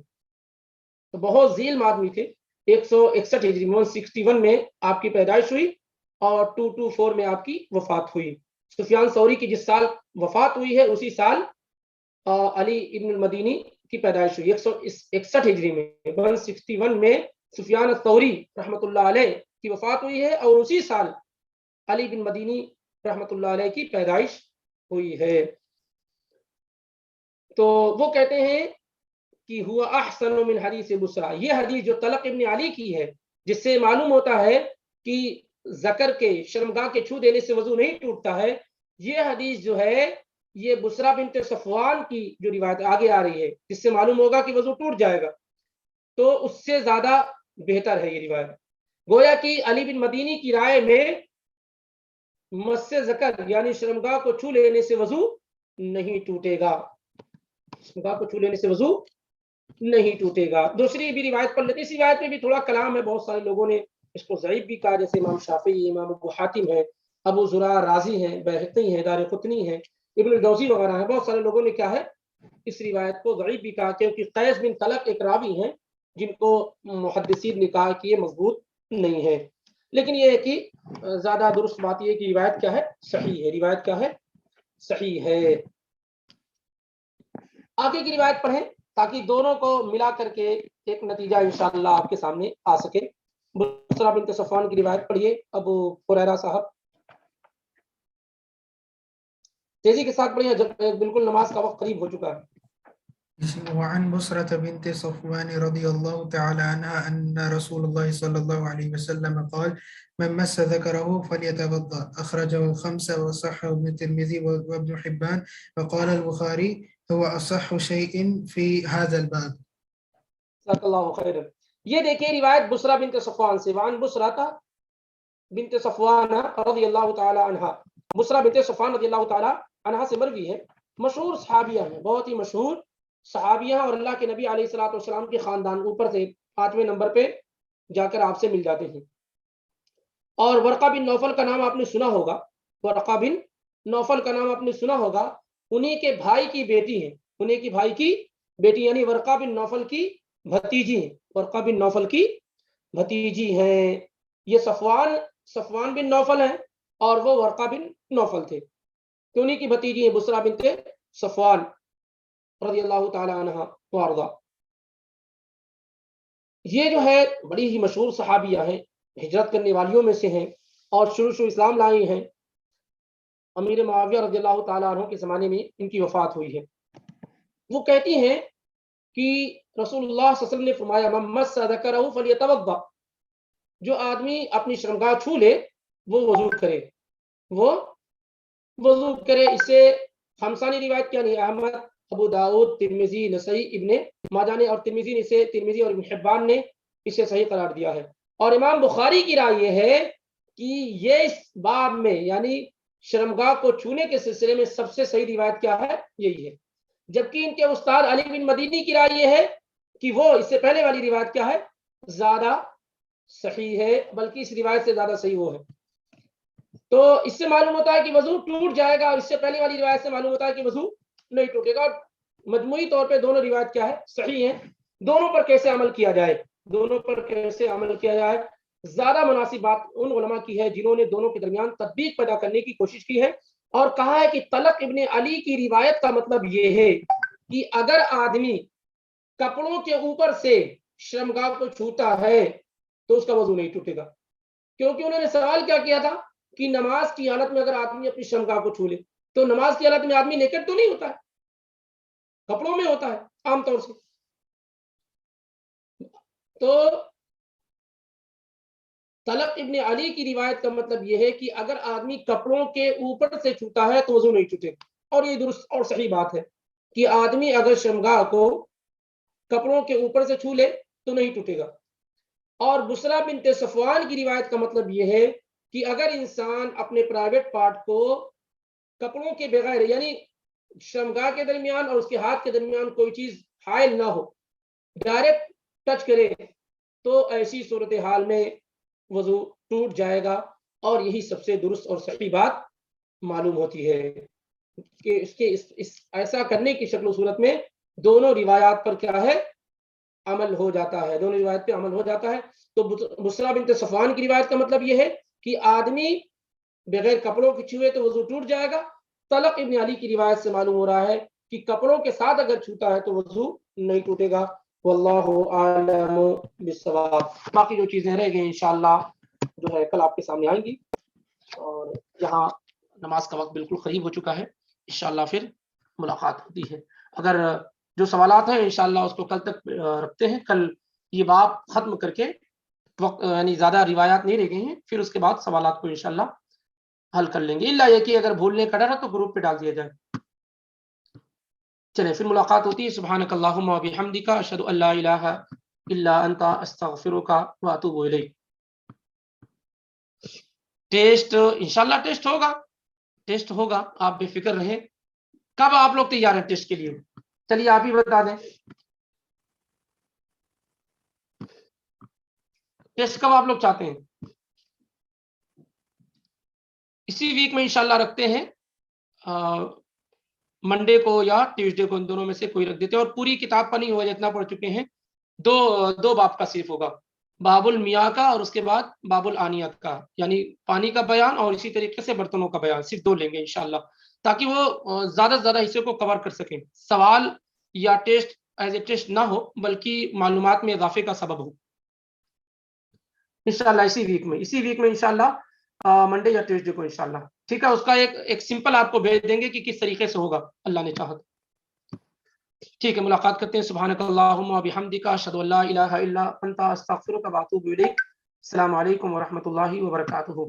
تو بہت ذیل آدمی تھے۔ 161 ہجری 161 میں آپ کی پیدائش ہوئی اور 224 میں آپ کی وفات ہوئی۔ سفیان ثوری کی جس سال وفات ہوئی ہے اسی سال علی ابن المدینی کی پیدائش ہوئی، 161 ہجری میں، 161 میں سفیان ثوری رحمۃ اللہ علیہ کی وفات ہوئی ہے، اور اسی سال علی بن مدینی رحمۃ اللہ علیہ کی پیدائش ہوئی ہے۔ تو وہ کہتے ہیں کہ ہوا احسن من حدیث بصرہ، یہ حدیث جو طلق ابن علی کی ہے، جس سے معلوم ہوتا ہے کہ ذکر کے شرمگاہ کے چھو دینے سے وضو نہیں ٹوٹتا ہے، یہ حدیث جو ہے یہ بصرہ بنت صفوان کی جو روایت آگے آ رہی ہے، جس سے معلوم ہوگا کہ وضو ٹوٹ جائے گا، تو اس سے زیادہ بہتر ہے یہ روایت۔ گویا کہ علی بن مدینی کی رائے میں مس ذکر یعنی شرمگاہ کو چھو لینے سے وضو نہیں ٹوٹے گا، شرمگاہ کو چھو لینے سے وضو نہیں ٹوٹے گا۔ دوسری بھی روایت پڑھ لیتے، اس روایت میں بھی تھوڑا کلام ہے، بہت سارے لوگوں نے اس کو ضعیف بھی کہا، جیسے امام شافعی، امام ابو حاتم ہے، ابو زرع رازی ہیں، بیہقی ہیں، دارقطنی ہیں، ابن الجوزی وغیرہ ہیں، بہت سارے لوگوں نے کیا ہے اس روایت کو ضعیف بھی کہا، کیونکہ قیس بن طلق ایک راوی ہیں جن کو محدثین نے کہا کہ یہ مضبوط نہیں ہے، لیکن یہ ہے کہ زیادہ درست بات یہ کہ روایت کیا ہے، صحیح ہے، روایت کیا ہے، صحیح ہے۔ آگے کی روایت پڑھیں تاکہ دونوں کو ملا کر کے ایک نتیجہ انشاءاللہ آپ کے سامنے آ سکے۔ بصرہ بنت صفوان کی روایت پڑھیے ابو ہریرہ صاحب، تیزی کے ساتھ پڑھیے، جب بالکل نماز کا وقت قریب ہو چکا ہے۔ وعن بصرة بنت صفوان رضي الله تعالى عنها أن رسول الله صلى الله عليه وسلم قال من مس ذكره فليتوضأ، أخرجه الخمسة وصححه ابن الترمذي وابن حبان، وقال البخاري هو أصح شيء في هذا الباب۔ جزاک اللہ خیر۔ یہ دیکھیے روایت بصرہ بنت صفوان سے، وعن بصرہ بنت صفوان رضی اللہ تعالی عنہا، بصرہ بنت صفوان رضی اللہ تعالی عنہا سے مروی ہے، مشہور صحابیہ ہیں، بہت ہی مشہور صحابیہ، اور اللہ کے نبی علیہ الصلوۃ والسلام کے خاندان اوپر سے 5ویں نمبر پہ جا کر آپ سے مل جاتے ہیں۔ اور ورقہ بن نوفل کا نام آپ نے سنا ہوگا، ورقہ بن نوفل کا نام آپ نے سنا ہوگا، انہی کے بھائی کی بیٹی ہیں، انہی کے بھائی کی بیٹی، یعنی ورقہ بن نوفل کی بھتیجی ہیں، ورقہ بن نوفل کی بھتیجی ہیں۔ یہ صفوان بن نوفل ہیں اور وہ ورقہ بن نوفل تھے، تو انہی کی بھتیجی ہیں بصرہ بنت صفوان رضی اللہ تعالی عنہ وارضا۔ یہ جو ہے بڑی ہی مشہور صحابیہ ہیں، ہجرت کرنے والیوں میں سے ہیں، اور شروع اسلام لائی ہیں، امیر معاویہ رضی اللہ تعالی عنہ کے زمانے میں ان کی وفات ہوئی ہے۔ وہ کہتی ہیں کہ رسول اللہ صلی اللہ علیہ وسلم نے فرمایا من مس ذکرہ فلیتوضأ، جو آدمی اپنی شرمگاہ چھو لے وہ وضو کرے، وہ وضو کرے۔ اس سے خمسہ نے روایت کیا، نہیں، احمد، ابو داؤد، ترمذی، نسائی، ابن ماجہ نے، اور ترمذی اور ابن حبان نے اسے صحیح قرار دیا ہے۔ اور امام بخاری کی رائے یہ ہے کہ یہ اس باب میں یعنی شرمگاہ کو چھونے کے سلسلے میں سب سے صحیح روایت کیا ہے، یہی ہے، جبکہ ان کے استاد علی بن مدینی کی رائے یہ ہے کہ وہ اس سے پہلے والی روایت کیا ہے، زیادہ صحیح ہے، بلکہ اس روایت سے زیادہ صحیح وہ ہے۔ تو اس سے معلوم ہوتا ہے کہ وضو ٹوٹ جائے گا، اور اس سے پہلے والی روایت سے معلوم ہوتا ہے کہ وضو نہیں ٹوٹے گا۔ اور مجموعی طور پہ دونوں روایت کیا ہے، صحیح ہیں۔ دونوں پر کیسے عمل کیا جائے، دونوں پر کیسے عمل کیا جائے، زیادہ مناسب بات ان علماء کی ہے جنہوں نے دونوں کے درمیان تطبیق پیدا کرنے کی کوشش کی ہے اور کہا ہے کہ طلق ابن علی کی روایت کا مطلب یہ ہے کہ اگر آدمی کپڑوں کے اوپر سے شرمگاہ کو چھوتا ہے تو اس کا وضو نہیں ٹوٹے گا، کیونکہ انہوں نے سوال کیا کیا تھا کہ نماز کی حالت میں اگر آدمی اپنی شرمگاہ کو چھو لے تو نماز کی حالت میں آدمی نیکڈ تو نہیں ہوتا ہے، کپڑوں میں ہوتا ہے عام طور سے. تو طلق ابن علی کی روایت کا مطلب یہ ہے کہ اگر آدمی کپڑوں کے اوپر سے چھوتا ہے تو وضو نہیں ٹوٹے، اور یہ درست اور صحیح بات ہے کہ آدمی اگر شرمگاہ کو کپڑوں کے اوپر سے چھو لے تو نہیں ٹوٹے گا. اور بسرا بنت صفوان کی روایت کا مطلب یہ ہے کہ اگر انسان اپنے پرائیویٹ پارٹ کو کپڑوں کے بغیر یعنی شرمگاہ کے درمیان اور اس کے ہاتھ کے درمیان کوئی چیز حائل نہ ہو، ڈائریکٹ ٹچ کرے تو ایسی صورتحال میں وضو ٹوٹ جائے گا. اور یہی سب سے درست اور صحیح بات معلوم ہوتی ہے کہ ایسا کرنے کی شکل و صورت میں دونوں روایات پر کیا ہے عمل ہو جاتا ہے، دونوں روایت پہ عمل ہو جاتا ہے. تو بسرا بنت صفوان کی روایت کا مطلب یہ ہے کہ آدمی بغیر کپڑوں کے چھوئے تو وضو ٹوٹ جائے گا. طلق ابن علی کی روایت سے معلوم ہو رہا ہے کہ کپڑوں کے ساتھ اگر چھوتا ہے تو وضو نہیں ٹوٹے گا. واللہ اعلم بالصواب. باقی جو چیزیں رہ گئی انشاءاللہ جو ہے کل آپ کے سامنے آئیں گی. اور یہاں نماز کا وقت بالکل قریب ہو چکا ہے، انشاءاللہ پھر ملاقات ہوتی ہے. اگر جو سوالات ہیں انشاءاللہ اس کو کل تک رکھتے ہیں. کل یہ باب ختم کر کے وقت یعنی زیادہ روایات نہیں رہ گئی ہیں، پھر اس کے بعد سوالات کو انشاءاللہ حل کر لیں گے. الا یہ کہ اگر بھولنے کا ڈر ہے تو گروپ پہ ڈال دیا جائے. چلیں پھر ملاقات ہوتی ہے. سبحانک اللہم و بحمدک اشہد ان لا الہ الا انت استغفرک و اتوب الیک. ٹیسٹ انشاءاللہ ٹیسٹ ہوگا، آپ بے فکر رہیں. کب آپ لوگ تیار ہیں ٹیسٹ کے لیے؟ چلیے آپ ہی بتا دیں ٹیسٹ کب آپ لوگ چاہتے ہیں؟ اسی ویک میں انشاءاللہ رکھتے ہیں، منڈے کو یا ٹیوزڈے کو، ان دونوں میں سے کوئی رکھ دیتے ہیں. اور پوری کتاب کا نہیں ہوگا، جتنا پڑھ چکے ہیں. دو باب کا صرف ہوگا، باب المیاہ کا اور اس کے بعد باب الآنیات کا، یعنی پانی کا بیان اور اسی طریقے سے برتنوں کا بیان. صرف 2 لیں گے انشاءاللہ تاکہ وہ زیادہ سے زیادہ حصے کو کور کر سکیں. سوال یا ٹیسٹ ایز اے ٹیسٹ نہ ہو بلکہ معلومات میں اضافے کا سبب ہو. انشاءاللہ اسی ویک میں انشاءاللہ منڈے یا ٹیوزڈے کو انشاءاللہ. ٹھیک ہے، اس کا ایک سمپل آپ کو بھیج دیں گے کہ کس طریقے سے ہوگا اللہ نے چاہا. ٹھیک ہے، ملاقات کرتے ہیں. سبحانک اللہم و بحمدک اشہد ان لا الہ الا انت استغفرک و اتوب الیک. السلام علیکم ورحمۃ اللہ وبرکاتہ.